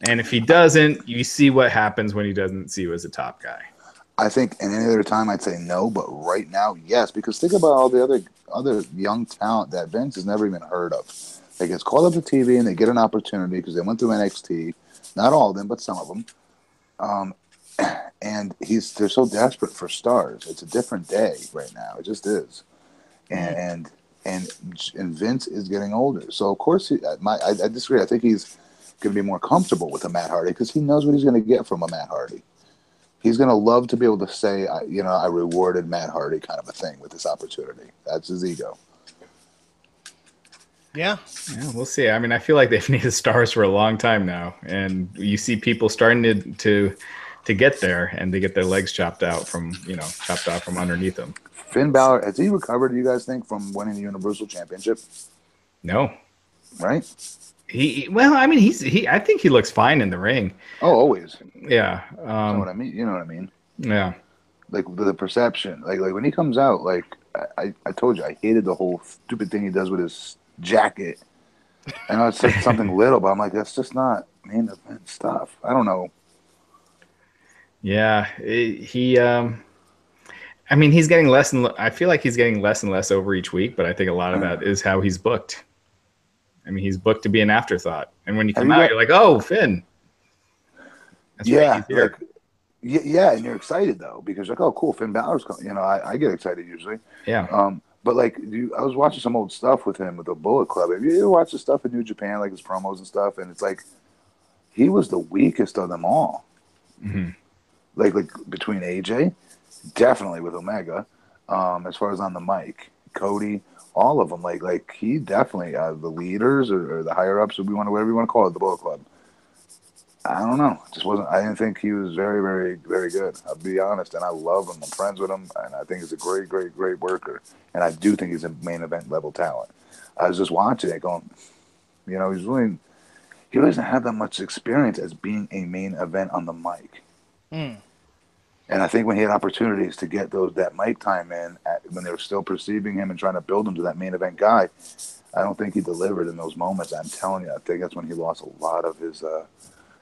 And if he doesn't, you see what happens when he doesn't see you as a top guy. I think in any other time I'd say no, but right now, yes. Because think about all the other young talent that Vince has never even heard of. They get called up to TV and they get an opportunity because they went through NXT. Not all of them, but some of them. And they're so desperate for stars. It's a different day right now. It just is. And Vince is getting older. So, of course, I disagree. I think he's going to be more comfortable with a Matt Hardy because he knows what he's going to get from a Matt Hardy. He's going to love to be able to say, I rewarded Matt Hardy kind of a thing with this opportunity. That's his ego. Yeah, we'll see. I mean, I feel like they've needed stars for a long time now. And you see people starting to get there and they get their legs chopped out from underneath them. Finn Balor, has he recovered, do you guys think, from winning the Universal Championship? No. Right? I think he looks fine in the ring. Oh, always. Yeah. You know what I mean? You know what I mean? Yeah. Like the perception. Like when he comes out, like I told you, I hated the whole stupid thing he does with his jacket. I know it's like something little, but I'm like, that's just not main event stuff. I don't know. Yeah. He's getting less and I feel like he's getting less and less over each week, but I think a lot of that is how he's booked. I mean, he's booked to be an afterthought. And when you come out, you're like, oh, Finn. That's right, he's here. Yeah, and you're excited, though, because you're like, oh, cool, Finn Balor's coming. You know, I get excited usually. Yeah. But, like, I was watching some old stuff with him with the Bullet Club. Have you ever watched the stuff in New Japan, like his promos and stuff? And it's like, he was the weakest of them all. Mm-hmm. Like between AJ, definitely with Omega, as far as on the mic, Cody, all of them, like he definitely the leaders or the higher ups, whatever you want to call it, the Bullet Club. I don't know. Just wasn't. I didn't think he was very, very, very good. I'll be honest, and I love him. I'm friends with him, and I think he's a great, great, great worker. And I do think he's a main event level talent. I was just watching it, going, he doesn't have that much experience as being a main event on the mic. Mm. And I think when he had opportunities to get that mic time in, when they were still perceiving him and trying to build him to that main event guy, I don't think he delivered in those moments. I'm telling you, I think that's when he lost a lot of his.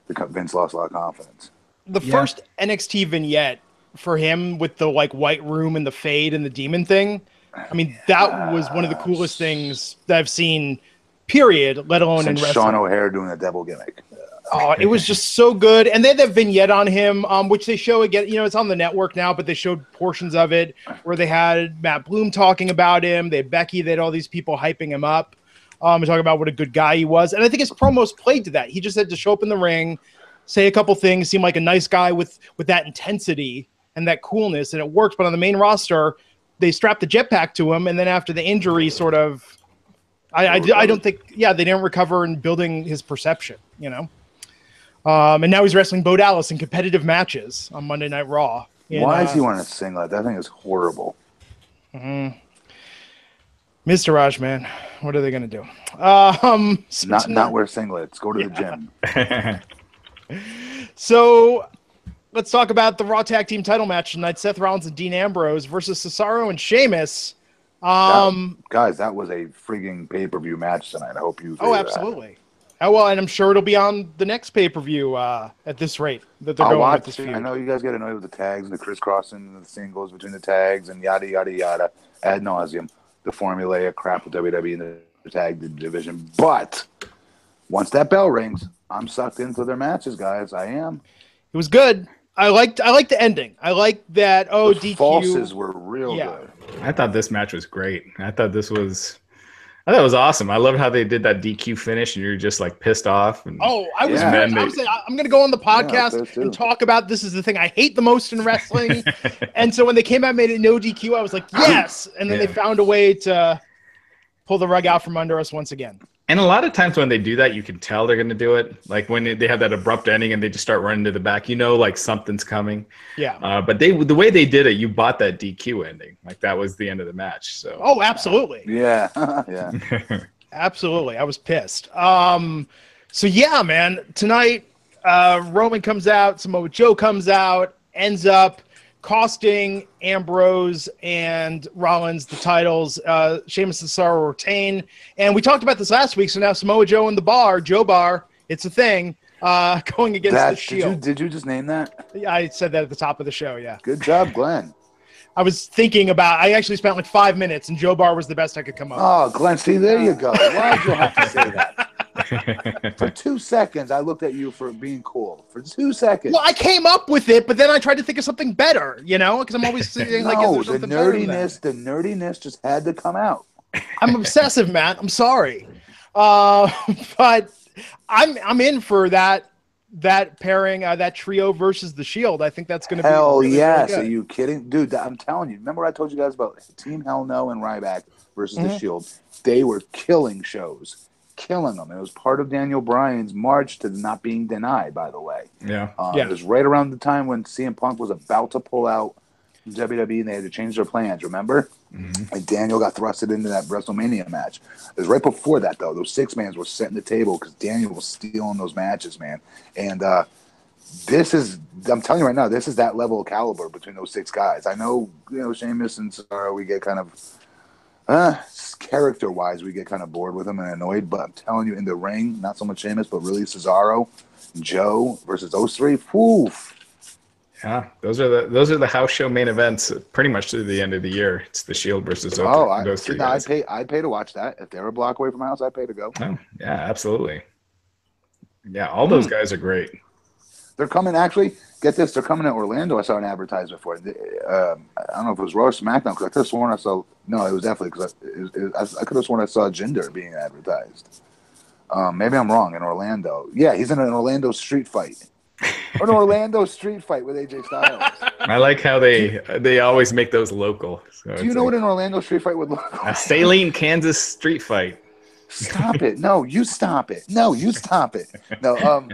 Vince lost a lot of confidence. The first NXT vignette for him with the white room and the fade and the demon thing. I mean, that was one of the coolest things that I've seen. Period. Let alone in wrestling. Sean O'Hare doing the devil gimmick. Oh, it was just so good. And they had that vignette on him, which they show again. You know, it's on the network now, but they showed portions of it where they had Matt Bloom talking about him. They had Becky. They had all these people hyping him up and talking about what a good guy he was. And I think his promos played to that. He just had to show up in the ring, say a couple things, seem like a nice guy with that intensity and that coolness, and it worked. But on the main roster, they strapped the jetpack to him, and then after the injury, sort of, I don't think, they didn't recover in building his perception, you know. And now he's wrestling Bo Dallas in competitive matches on Monday Night Raw. Why does he want to sing like that? That thing is horrible. Mm-hmm. Mr. Raj, man, what are they going to do? Not wear singlets. Go to the gym. So let's talk about the Raw Tag Team title match tonight. Seth Rollins and Dean Ambrose versus Cesaro and Sheamus. Guys, that was a frigging pay-per-view match tonight. I hope you. Oh, absolutely. Oh, well, and I'm sure it'll be on the next pay-per-view at this rate that they're going with this feud. I know you guys get annoyed with the tags and the crisscrossing and the singles between the tags and yada, yada, yada, ad nauseum. The formulaic crap with WWE in the tag division. But once that bell rings, I'm sucked into their matches, guys. I am. It was good. I liked the ending. I liked that. Oh, the DQ. Falses were real good. I thought this match was great. I thought it was awesome. I love how they did that DQ finish, and you're just like pissed off. And, I was. I was saying, I'm going to go on the podcast and talk about this is the thing I hate the most in wrestling. And so when they came out and made it no DQ, I was like, yes. And then they found a way to pull the rug out from under us once again. And a lot of times when they do that, you can tell they're going to do it. Like when they have that abrupt ending and they just start running to the back, like something's coming. Yeah. But the way they did it, you bought that DQ ending. Like that was the end of the match. So. Oh, absolutely. Yeah. Yeah. Absolutely. I was pissed. So yeah, man, tonight Roman comes out, Samoa Joe comes out, ends up costing Ambrose and Rollins the titles. Sheamus and Cesaro retain. And we talked about this last week, so now Samoa Joe and the Bar, Joe Bar, it's a thing, going against the Shield. Did you just name that? Yeah, I said that at the top of the show, yeah. Good job, Glenn. I was thinking about, I actually spent like 5 minutes, and Joe Bar was the best I could come up with. Oh, Glenn, see, there you go. Why'd you have to say that? For 2 seconds, I looked at you for being cool. For 2 seconds. Well, I came up with it, but then I tried to think of something better, you know, because I'm always saying, like, no, is there the something better than that? nerdiness just had to come out. I'm obsessive, Matt. I'm sorry. But I'm in for that pairing, that trio versus the Shield. I think that's going to be really, yes. really Are you kidding? Dude, I'm telling you. Remember I told you guys about Team Hell No and Ryback versus the Shield? They were killing shows. Killing them. It was part of Daniel Bryan's march to not being denied, by the way. Yeah. It was right around the time when CM Punk was about to pull out from WWE and they had to change their plans, remember? Mm-hmm. And Daniel got thrusted into that WrestleMania match. It was right before that, though. Those 6-mans were setting the table because Daniel was stealing those matches, man. And this is, I'm telling you right now, this is that level of caliber between those 6 guys. I know, Sheamus and Cesaro, we get kind of character-wise, we get kind of bored with him and annoyed. But I'm telling you, in the ring, not so much Sheamus, but really Cesaro, Joe versus those 3. Whew. Yeah, those are the house show main events, pretty much to the end of the year. It's the Shield versus those 3 guys. I'd pay to watch that. If they were a block away from my house, I'd pay to go. Oh, yeah, absolutely. Yeah, all those guys are great. They're coming. Actually, get this. They're coming to Orlando. I saw an advertisement for it. I don't know if it was Raw or SmackDown because I could have sworn I saw. No, it was definitely because I could have sworn I saw Jinder being advertised. Maybe I'm wrong. In Orlando, yeah, he's in an Orlando street fight. Or an Orlando street fight with AJ Styles. I like how they always make those local. So do you know what an Orlando street fight would look like? A Saline, Kansas street fight. Stop it. No, you stop it. No, you stop it. No,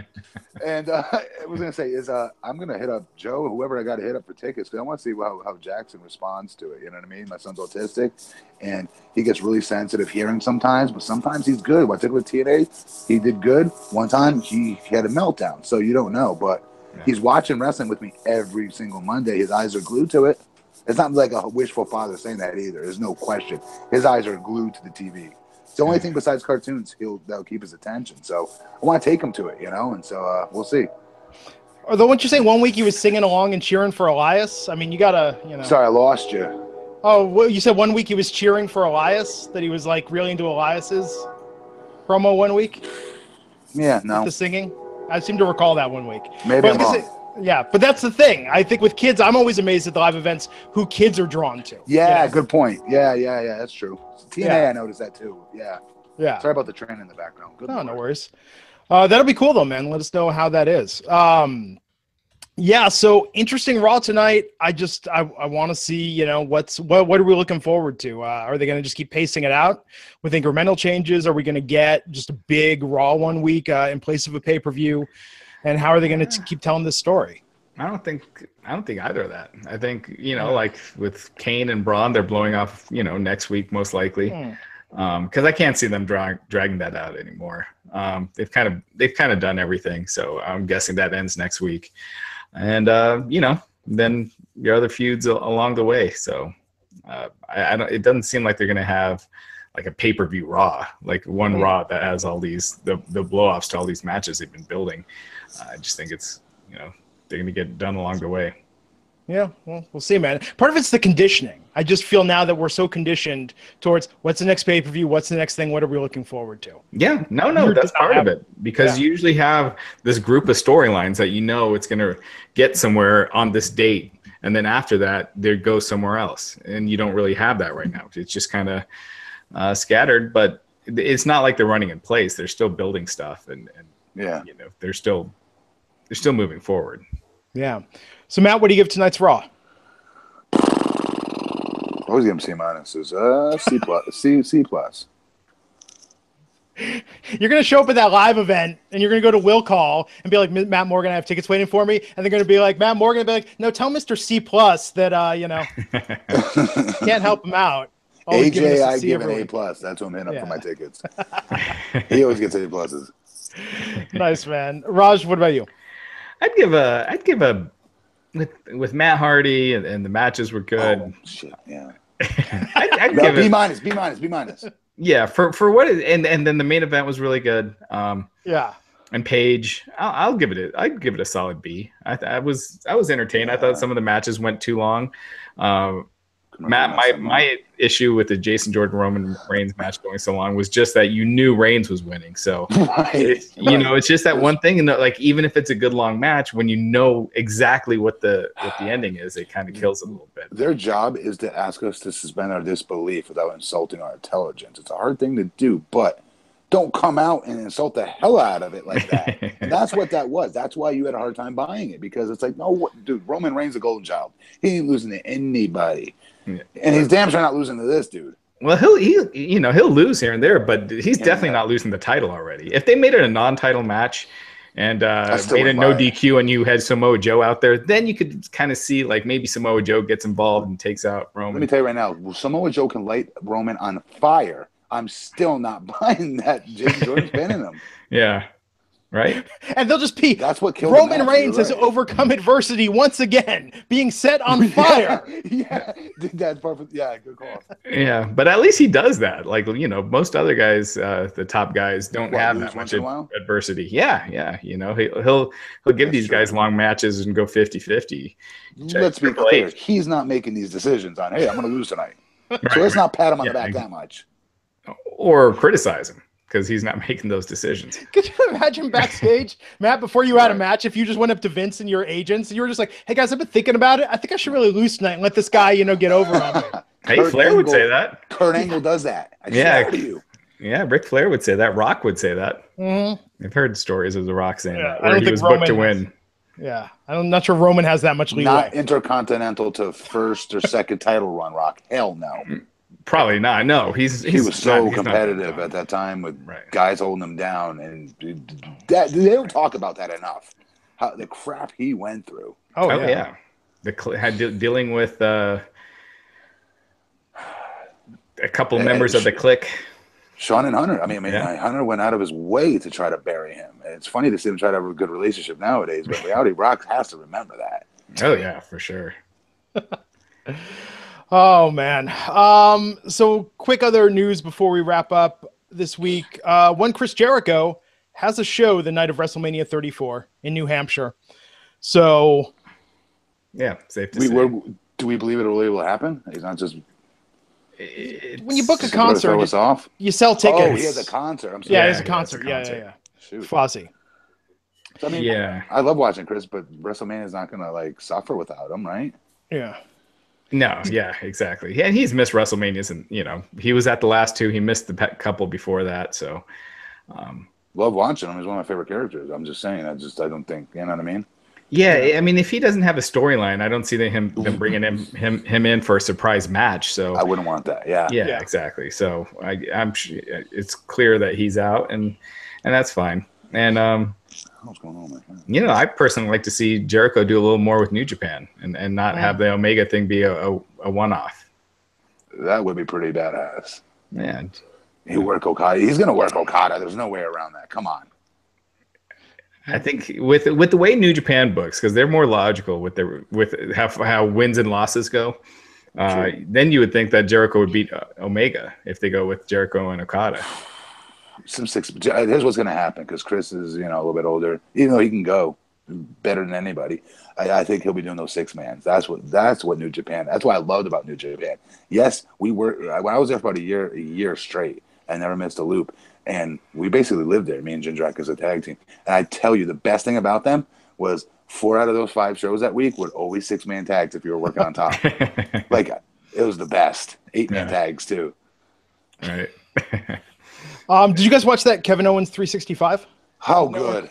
and I was going to say is I'm going to hit up Joe, whoever I got to hit up for tickets, because I want to see how Jackson responds to it. You know what I mean? My son's autistic, and he gets really sensitive hearing sometimes, but sometimes he's good. When I took him with TNA, he did good. One time, he had a meltdown, so you don't know. But he's watching wrestling with me every single Monday. His eyes are glued to it. It's not like a wishful father saying that either. There's no question. His eyes are glued to the TV. It's the only thing besides cartoons that'll keep his attention. So I want to take him to it, and so we'll see. Although, wouldn't you say one week he was singing along and cheering for Elias? I mean, you gotta, Sorry, I lost you. Oh, well, you said one week he was cheering for Elias, that he was like really into Elias's promo one week? Yeah, no. With the singing? I seem to recall that one week. Maybe I'm wrong. Yeah, but that's the thing. I think with kids, I'm always amazed at the live events who kids are drawn to. Yeah, good point. Yeah, that's true. TNA, I noticed that too. Yeah. Sorry about the train in the background. Good no worries. That'll be cool though, man. Let us know how that is. Yeah, so interesting Raw tonight. I want to see, what are we looking forward to? Are they going to just keep pacing it out with incremental changes? Are we going to get just a big Raw one week in place of a pay-per-view? And how are they going to keep telling this story? I don't think either of that. I think, like with Kane and Braun, they're blowing off, next week most likely. Because I can't see them dragging that out anymore. They've kind of done everything, so I'm guessing that ends next week. And then your other feuds along the way. So I don't. It doesn't seem like they're going to have like a pay-per-view Raw, like one Raw that has all these the blow-offs to all these matches they've been building. I just think it's they're going to get done along the way. Yeah, well, we'll see, man. Part of it's the conditioning. I just feel now that we're so conditioned towards what's the next pay-per-view, what's the next thing, what are we looking forward to? Yeah, no, that's part of it. Because you usually have this group of storylines that it's going to get somewhere on this date. And then after that, they go somewhere else. And you don't really have that right now. It's just kind of scattered. But it's not like they're running in place. They're still building stuff. And they're still moving forward. Yeah. So, Matt, what do you give tonight's Raw? I always give him C-. C+. You're going to show up at that live event, and you're going to go to Will Call and be like, Matt Morgan, I have tickets waiting for me. And they're going to be like, Matt Morgan, be like, no, tell Mr. C+ that, can't help him out. AJ, I give an A+. That's who I'm hitting up for my tickets. He always gets A+. Nice, man. Raj, what about you? I'd give a with Matt Hardy and the matches were good. Oh, shit, yeah. I'd No, give B it, minus, B minus, B minus. yeah, for what it, and then the main event was really good. Yeah. And Paige, I'd give it a solid B. I was entertained. Yeah. I thought some of the matches went too long. Matt, my issue with the Jason Jordan Roman Reigns match going so long was just that you knew Reigns was winning. So it's just that one thing. And like, even if it's a good long match, when you know exactly what the ending is, it kind of kills it a little bit. Their job is to ask us to suspend our disbelief without insulting our intelligence. It's a hard thing to do, but don't come out and insult the hell out of it like that. And that's what that was. That's why you had a hard time buying it, because it's like, no, dude, Roman Reigns, the golden child. He ain't losing to anybody. Yeah. And he's damn sure not losing to this dude. Well, he'll lose here and there, but he's definitely not losing the title already. If they made it a non-title match and made it no DQ and you had Samoa Joe out there, then you could kind of see like maybe Samoa Joe gets involved and takes out Roman. Let me tell you right now, Samoa Joe can light Roman on fire. I'm still not buying that Jason Jordan's pinning him. Yeah. Right? And they'll just be. That's what killed Roman Reigns has overcome adversity once again, being set on fire. Yeah, that's perfect. Yeah, good call. Yeah, but at least he does that. Like, most other guys, the top guys, don't have that much adversity. Yeah. He'll give these guys long matches and go 50-50. Let's be clear. He's not making these decisions on, hey, I'm going to lose tonight. So let's not pat him on the back that much. Or criticize him, because he's not making those decisions. Could you imagine backstage, Matt, before you had a match, if you just went up to Vince and your agents and you were just like, hey guys, I've been thinking about it. I think I should really lose tonight and let this guy, get over on me. Hey, Flair would say that. Kurt Angle does that. Yeah. Ric Flair would say that. Rock would say that. Mm-hmm. I've heard stories of The Rock saying that, where he was booked to win. Yeah, I'm not sure Roman has that much leeway. Not intercontinental to first or second title run, Rock. Hell no. Probably not. No, he was so competitive at that time with guys holding him down, and they don't talk about that enough. How the crap he went through. Oh yeah. Dealing with a couple members of the clique. Sean and Hunter. I mean, Hunter went out of his way to try to bury him. And it's funny to see him try to have a good relationship nowadays, but in reality, Rock has to remember that. Oh yeah, for sure. Oh, man. So quick other news before we wrap up this week. One Chris Jericho has a show the night of WrestleMania 34 in New Hampshire. So, yeah, safe to say. Do we believe it will happen? He's not just... When you book a concert, you sell tickets. Oh, he has a concert. I'm sorry. Yeah, he has a concert. Yeah. Shoot. Fozzy. So, I mean, I love watching Chris, but WrestleMania is not going to, suffer without him, right? Yeah. No, yeah, exactly. Yeah, he's missed WrestleManias, and he was at the last two. He missed the couple before that. So, love watching him. He's one of my favorite characters. I'm just saying. I don't think, you know what I mean? Yeah, I mean, if he doesn't have a storyline, I don't see them bringing him in for a surprise match. So I wouldn't want that. Yeah, exactly. So I'm it's clear that he's out, and that's fine. And what's going on, man? I personally like to see Jericho do a little more with New Japan and not have the Omega thing be a one-off. That would be pretty badass. Yeah. He'll work Okada. He's going to work Okada. There's no way around that. Come on. I think with the way New Japan books, because they're more logical with how wins and losses go, then you would think that Jericho would beat Omega if they go with Jericho and Okada. Here's what's going to happen, because Chris is a little bit older, even though he can go better than anybody. I think he'll be doing those 6-mans. That's what New Japan. That's what I loved about New Japan. Yes, we were when I was there for about a year straight. I never missed a loop, and we basically lived there. Me and Jindrak as a tag team. And I tell you, the best thing about them was 4 out of those 5 shows that week were always 6-man tags if you were working on top. It was the best. 8-man tags too. Right. Did you guys watch that Kevin Owens 365? How good.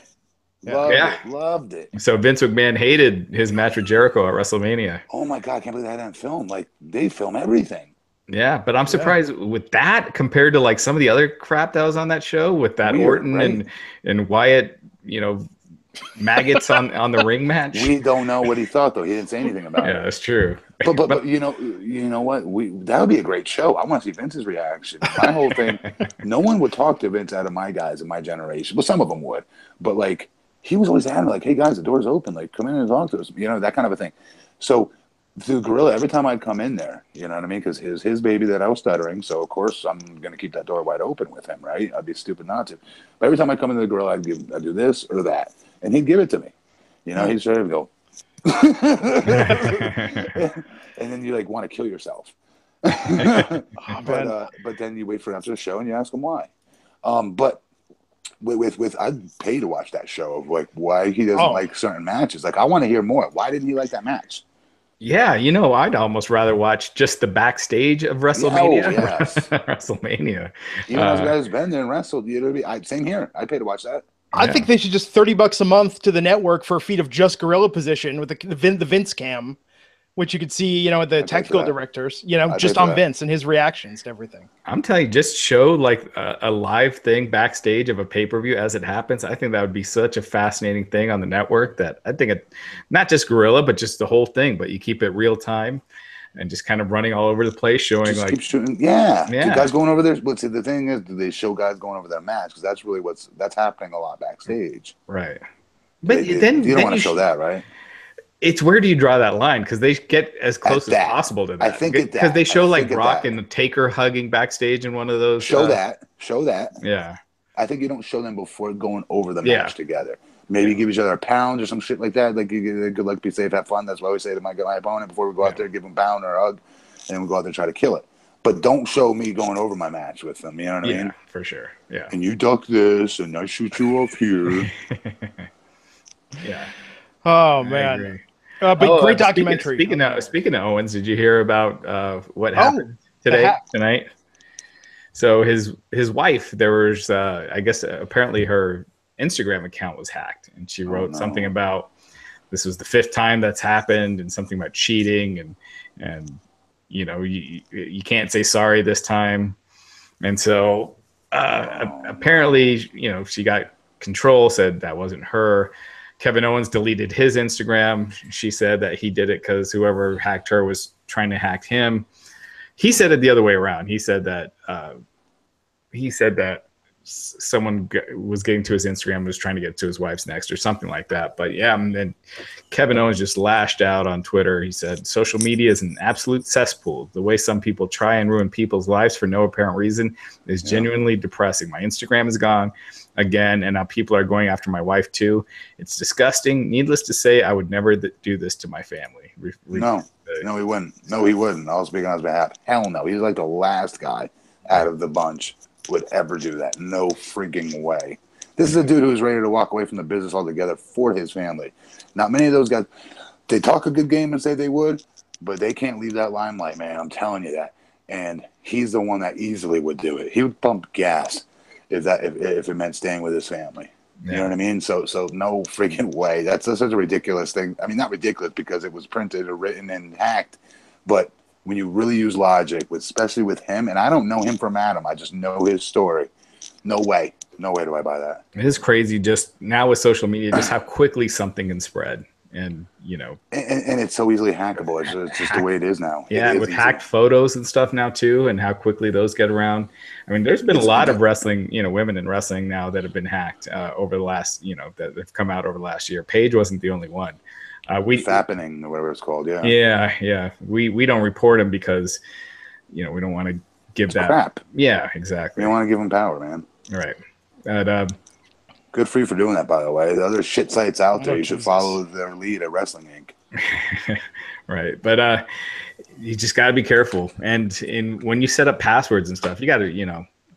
Loved it. So Vince McMahon hated his match with Jericho at WrestleMania. Oh my God, I can't believe they had that on film. They film everything. Yeah, but I'm surprised with that compared to some of the other crap that was on that show with that Orton and Wyatt, maggots on the ring match. We don't know what he thought though. He didn't say anything about it. Yeah, that's true. But you know what? That would be a great show. I want to see Vince's reaction. My whole thing, no one would talk to Vince out of my guys in my generation. Well, some of them would, but like he was always adamant, like, "Hey guys, the door's open. Like, come in and talk to us." You know, that kind of a thing. So the Gorilla, every time I'd come in there, you know what I mean? Because his baby that I was stuttering, so of course I'm going to keep that door wide open with him, right? I'd be stupid not to. But every time I come into the Gorilla, I'd do this or that, and he'd give it to me. You know, he'd sort of go, and then you like want to kill yourself. But then you wait for after the show and you ask him why. But with I'd pay to watch that show of like why he doesn't like certain matches. Like I want to hear more. Why didn't he like that match? Yeah, you know, I'd almost rather watch just the backstage of WrestleMania. Yes. WrestleMania. Even those guys been there and wrestled. You know, same here. I'd pay to watch that. I think they should just $30 a month to the network for a feed of just Gorilla position with the Vince cam, which you could see, you know, the technical directors, you know, just on Vince and his reactions to everything. I'm telling you, just show like a live thing backstage of a pay-per-view as it happens. I think that would be such a fascinating thing on the network that I think not just Gorilla, but just the whole thing, but you keep it real time and just kind of running all over the place, showing just like, keep shooting. Yeah. Guys going over there. But see, the thing is, do they show guys going over that match? Because that's really that's happening a lot backstage. Right. But you don't want to show that, right? It's where do you draw that line? Because they get as close as possible to that. I think because they show like Brock and Taker hugging backstage in one of those. Show that. Yeah. I think you don't show them before going over the match together. Maybe give each other a pound or some shit like that. Like, good luck, be safe, have fun. That's what I always say to my opponent before we go out there, give them a pound or a hug, and then we go out there and try to kill it. But don't show me going over my match with them. You know what I mean? Yeah, for sure. Yeah. And you duck this, and I shoot you off here. Yeah. Oh, man. But great documentary. Speaking of Owens, did you hear about what happened tonight? So his wife, there was I guess apparently her Instagram account was hacked, and she wrote something about this was the 5th time that's happened, and something about cheating, and you know you can't say sorry this time, and so apparently you know she got control, said that wasn't her. Kevin Owens deleted his Instagram. She said that he did it because whoever hacked her was trying to hack him. He said it the other way around. He said that someone was getting to his Instagram and was trying to get to his wife's next or something like that. But yeah, and then Kevin Owens just lashed out on Twitter. He said, social media is an absolute cesspool. The way some people try and ruin people's lives for no apparent reason is genuinely depressing. My Instagram is gone again, and now people are going after my wife too. It's disgusting. Needless to say, I would never do this to my family. No, he wouldn't. No, he wouldn't. I'll speak on his behalf. Hell no. He's like the last guy out of the bunch would ever do that. No freaking way. This is a dude who's ready to walk away from the business altogether for his family. Not many of those guys, they talk a good game and say they would, but they can't leave that limelight, man. I'm telling you that. And he's the one that easily would do it. He would pump gas if it meant staying with his family. You know what I mean? So no freaking way. That's such a ridiculous thing. I mean, not ridiculous because it was printed or written and hacked, but when you really use logic, especially with him, and I don't know him from Adam, I just know his story. No way do I buy that. It is crazy just now with social media, just how quickly something can spread. And, you know. And it's so easily hackable. It's just the way it is now. Yeah, with hacked photos and stuff now, too, and how quickly those get around. I mean, there's been a lot of wrestling, you know, women in wrestling now that have been hacked over the last, you know, that have come out over the last year. Paige wasn't the only one. Fappening or whatever it's called, yeah. We don't report them because, you know, we don't want to give that crap. Yeah, exactly. We don't want to give them power, man. Right. But, good for you for doing that, by the way. The other shit sites out there, you should follow their lead at Wrestling Inc. Right, but you just got to be careful, and when you set up passwords and stuff, you got to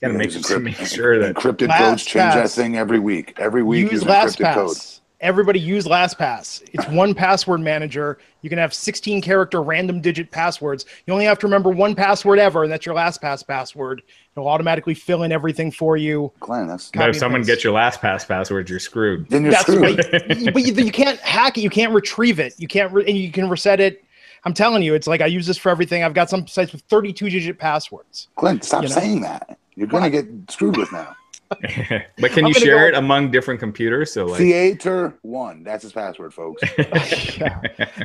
make sure that encrypted codes change that thing every week. Every week use encrypted codes. Everybody use LastPass. It's one password manager. You can have 16-character random digit passwords. You only have to remember one password ever, and that's your LastPass password. It'll automatically fill in everything for you. Glenn, but if someone gets your LastPass password, you're screwed. Then you're screwed. But you can't hack it. You can't retrieve it. You can't, and you can reset it. I'm telling you, it's like I use this for everything. I've got some sites with 32-digit passwords. Glenn, stop saying that. You're going to get screwed with now. But can you share it among different computers? So like Theater 1. That's his password, folks.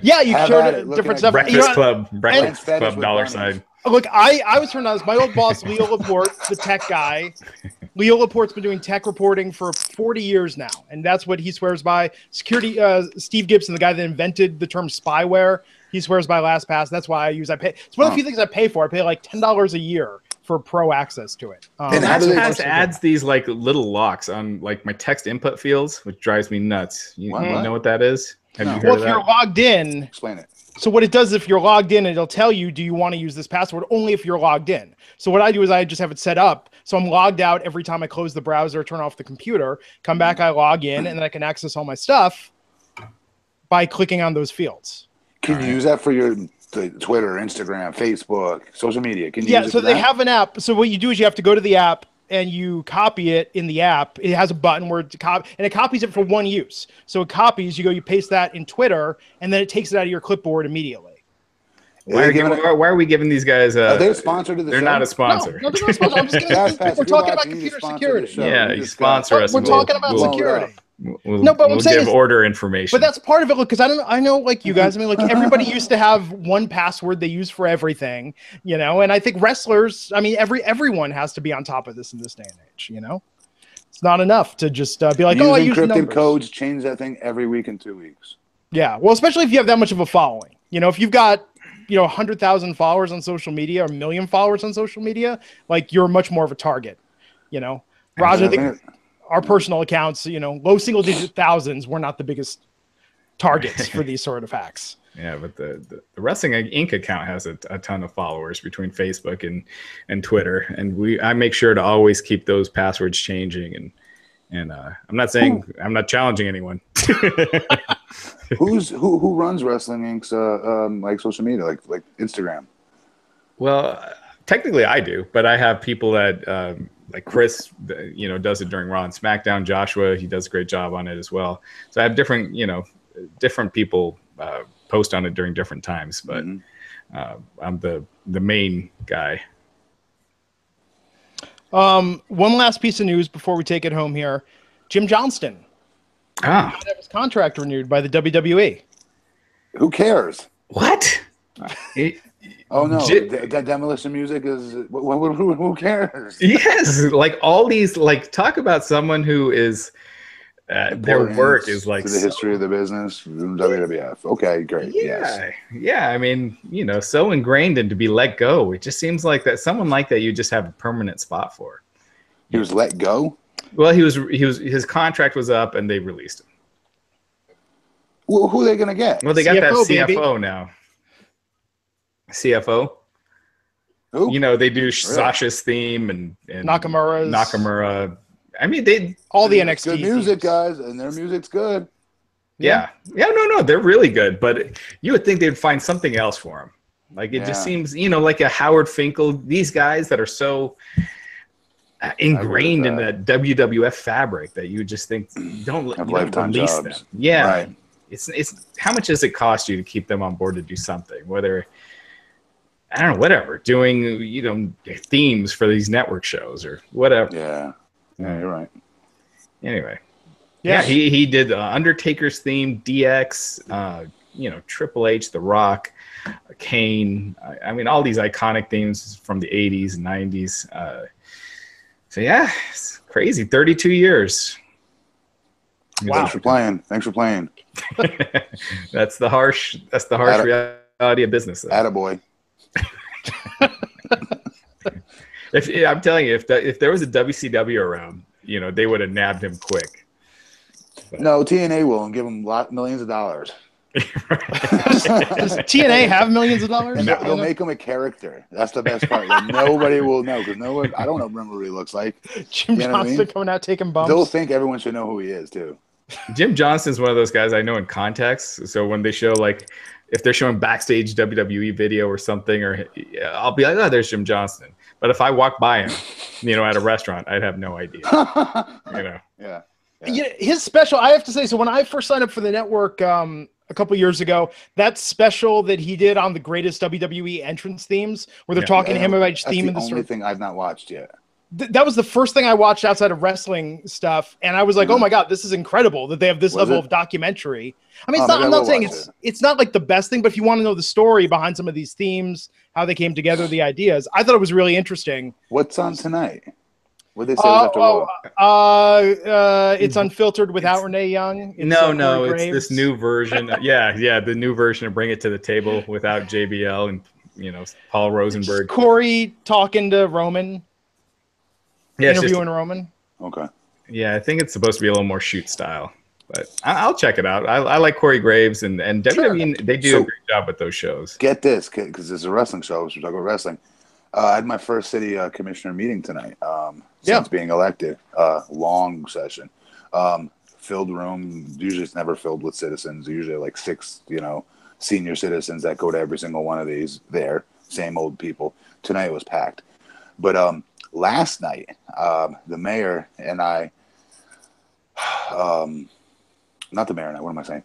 Yeah, you showed it different stuff. Breakfast Club $. Look, I was turned on. My old boss, Leo Laporte, the tech guy. Leo Laporte's been doing tech reporting for 40 years now, and that's what he swears by. Security, Steve Gibson, the guy that invented the term spyware, he swears by LastPass. That's why I pay. It's one of the few things I pay for. I pay like $10 a year for pro access to it. And LastPass adds these like little locks on like my text input fields, which drives me nuts. You know what that is? Have you heard of that? If you're logged in, explain it. So what it does, if you're logged in, it'll tell you, do you want to use this password only if you're logged in? So what I do is I just have it set up. So I'm logged out every time I close the browser, turn off the computer, come back, I log in, and then I can access all my stuff by clicking on those fields. Can you use that for your Twitter, Instagram, Facebook, social media? Can you use it so they have an app. So what you do is you have to go to the app and you copy it in the app. It has a button where it copies it for one use. So it copies, you paste that in Twitter, and then it takes it out of your clipboard immediately. Why are we giving these guys? Are they sponsored to the show? They're not a sponsor. No, they're not a sponsor. I'm just kidding. We're talking about computer security. Yeah, you sponsor us. We're talking about security. We'll give order information. But that's part of it. Look, because I know, like you guys. I mean, like everybody used to have one password they use for everything, And I think wrestlers. I mean, everyone has to be on top of this in this day and age. It's not enough to just be like, I use encrypted codes. Change that thing every week in 2 weeks. Yeah, well, especially if you have that much of a following. If you've got 100,000 followers on social media or 1 million followers on social media, like you're much more of a target. Raj, I think our personal accounts, low single digit thousands, we're not the biggest targets for these sort of hacks. Yeah, but the Wrestling Inc. account has a ton of followers between Facebook and Twitter, and I make sure to always keep those passwords changing. And I'm not saying I'm not challenging anyone. Who runs Wrestling Inc.'s like social media, like Instagram? Well, technically I do, but I have people that like Chris, does it during Raw and SmackDown. Joshua, he does a great job on it as well. So I have different people post on it during different times, but I'm the main guy. One last piece of news before we take it home here. Jim Johnston. Got his contract renewed by the WWE. Who cares? What? Oh no! That demolition music is. Who cares? Yes, like all these. Like talk about someone who is. Their work is like to the history of the business. WWF. Okay, great. Yeah, yeah. I mean, so ingrained and to be let go. It just seems like that someone like that you just have a permanent spot for. He was let go. Well, his contract was up and they released him. Well, who are they gonna get? Well, they got that CFO now. CFO. Who? They do Sasha's theme and Nakamura. I mean, all the NXT good music, guys, and their music's good. Yeah. No, they're really good. But you would think they'd find something else for him. Like it just seems, like a Howard Finkel. These guys that are so ingrained in the WWF fabric that you just think don't release them. Yeah. Right. It's how much does it cost you to keep them on board to do something? Whether I don't know, whatever, doing themes for these network shows or whatever. Yeah, you're right. Anyway, he did Undertaker's theme, DX, Triple H, The Rock, Kane. I mean, all these iconic themes from the 80s and 90s. So yeah, it's crazy. 32 years. Wow. Thanks for playing. That's the harsh reality of business. Attaboy. I'm telling you, if there was a WCW around, they would have nabbed him quick. But. No, TNA will and give him millions of dollars. Does TNA have millions of dollars? And they'll make him a character. That's the best part. Nobody will know because I don't remember what he looks like. Jim Johnston coming out taking bumps. They'll think everyone should know who he is too. Jim Johnston's one of those guys I know in context. So when they show if they're showing backstage WWE video or something, or I'll be like, oh, there's Jim Johnston. But if I walk by him, at a restaurant, I'd have no idea. Yeah. His special, I have to say, so when I first signed up for the network a couple years ago, that special that he did on the greatest WWE entrance themes, where they're talking to him about each theme. That's the only thing I've not watched yet. that was the first thing I watched outside of wrestling stuff, and I was like, "Oh my god, this is incredible that they have this level of documentary." I mean, I'm not saying it's not like the best thing, but if you want to know the story behind some of these themes, how they came together, the ideas, I thought it was really interesting. What's on tonight? What did they say was after Raw? It's unfiltered without Renee Young. It's, no, it's this new version. The new version of Bring It to the Table without JBL and Paul Rosenberg. It's Corey talking to Roman. Yeah, interviewing Roman. Okay. Yeah, I think it's supposed to be a little more shoot style, but I'll check it out. I like Corey Graves and WWE. They do a great job with those shows. Get this, because it's a wrestling show. So we're talking about wrestling. I had my first city commissioner meeting tonight. Since being elected, long session, filled room. Usually it's never filled with citizens. Usually like 6, senior citizens that go to every single one of these. There, same old people. Tonight it was packed, but last night, the mayor and I, not the mayor and I, what am I saying?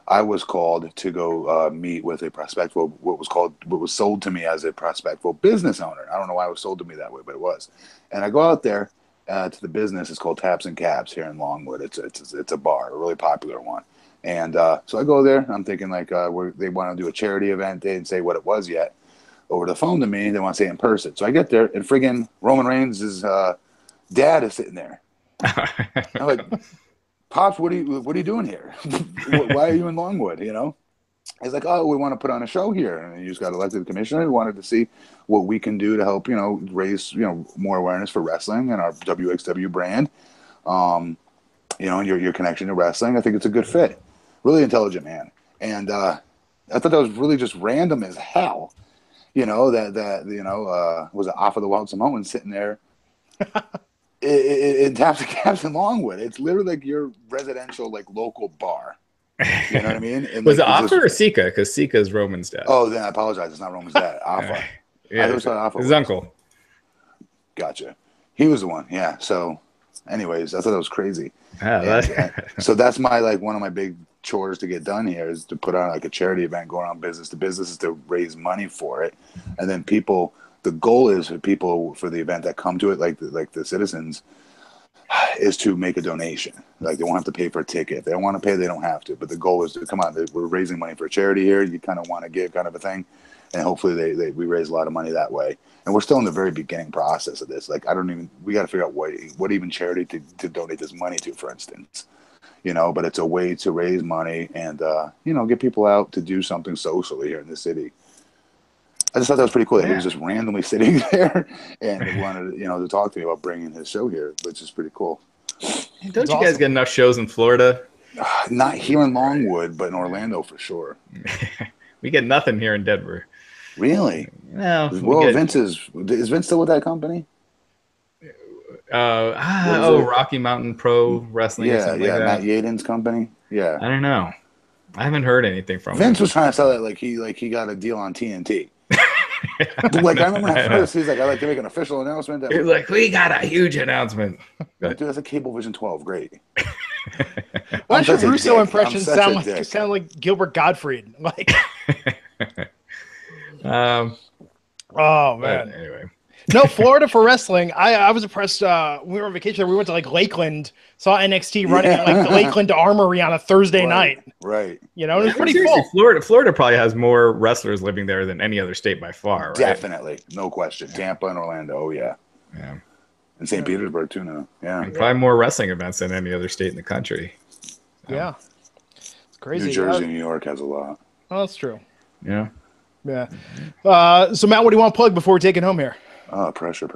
I was called to go meet with a prospective, what was sold to me as a prospective business owner. I don't know why it was sold to me that way, but it was. And I go out there to the business. It's called Taps and Cabs here in Longwood. It's a bar, a really popular one. And so I go there. I'm thinking like they want to do a charity event. They didn't say what it was yet. Over the phone to me, they want to say in person. So I get there, and friggin' Roman Reigns' dad is sitting there. I'm like, Pops, what are you doing here? Why are you in Longwood? He's like, oh, we want to put on a show here, and he just got elected commissioner. We wanted to see what we can do to help, raise more awareness for wrestling and our WXW brand. And your connection to wrestling. I think it's a good fit. Really intelligent man, and I thought that was really just random as hell. Was it off of the Wild Samoan sitting there in Taps and Cabs in Longwood. It's literally like your residential, like local bar. You know what I mean? And was it Offa or Sika? Because Sika is Roman's dad. Oh, then I apologize. It's not Roman's dad. Offa. Yeah, his uncle. Gotcha. He was the one. Yeah. So, anyways, I thought that was crazy. So that's my one of my big chores to get done here is to put on like a charity event, going on business to business, is to raise money for it, and then the goal is for people for the event that come to it, like the citizens, is to make a donation. Like they won't have to pay for a ticket. If they don't want to pay, they don't have to. But the goal is to come on. We're raising money for a charity here. You kind of want to give kind of a thing, and hopefully we raise a lot of money that way. And we're still in the very beginning process of this. Like we got to figure out what even charity to donate this money to, for instance. But it's a way to raise money and, get people out to do something socially here in the city. I just thought that was pretty cool. That he was just randomly sitting there and wanted, to talk to me about bringing his show here, which is pretty cool. Don't you guys get enough shows in Florida? Not here in Longwood, but in Orlando for sure. We get nothing here in Denver. Really? No. Well, is Vince still with that company? Rocky Mountain Pro Wrestling. Yeah, like that. Matt Yaden's company. Yeah, I don't know. I haven't heard anything from Vince him. was trying to sell it like he got a deal on TNT. Like I remember at first he's like, I like to make an official announcement. He's like, we got a huge announcement. Dude, that's a Cablevision 12. Great. Why does your Russo impression sound like Gilbert Gottfried? Like, oh man. Anyway. No, Florida for wrestling. I was impressed. When we were on vacation, we went to like Lakeland, saw NXT running at like the Lakeland Armory on a Thursday night. Right. It was pretty cool. Florida probably has more wrestlers living there than any other state by far, right? Definitely. No question. Tampa and Orlando. Oh, yeah. Yeah. And St. Petersburg, too, now. Yeah. And probably more wrestling events than any other state in the country. Yeah. It's crazy. New Jersey, New York has a lot. Oh, that's true. Yeah. Yeah. So, Matt, what do you want to plug before we take it home here? Pressure.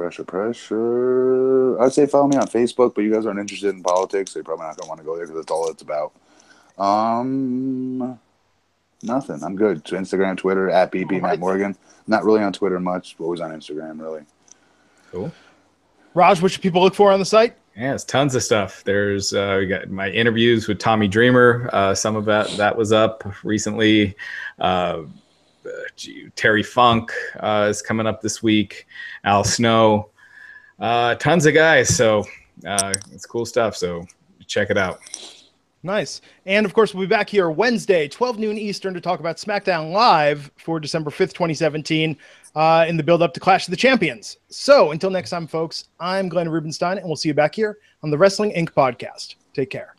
I'd say follow me on Facebook, but you guys aren't interested in politics, so you're probably not going to want to go there because that's all it's about. Nothing. I'm good. So Instagram, Twitter, at BP Matt Morgan. Not really on Twitter much, but always on Instagram, really. Cool. Raj, what should people look for on the site? Yeah, it's tons of stuff. There's we got my interviews with Tommy Dreamer. Some of that was up recently. Terry Funk is coming up this week. Al Snow, tons of guys. So it's cool stuff. So check it out. Nice. And of course, we'll be back here Wednesday, 12 noon Eastern, to talk about SmackDown Live for December 5th, 2017, in the build up to Clash of the Champions. So until next time, folks, I'm Glenn Rubenstein, and we'll see you back here on the Wrestling Inc. podcast. Take care.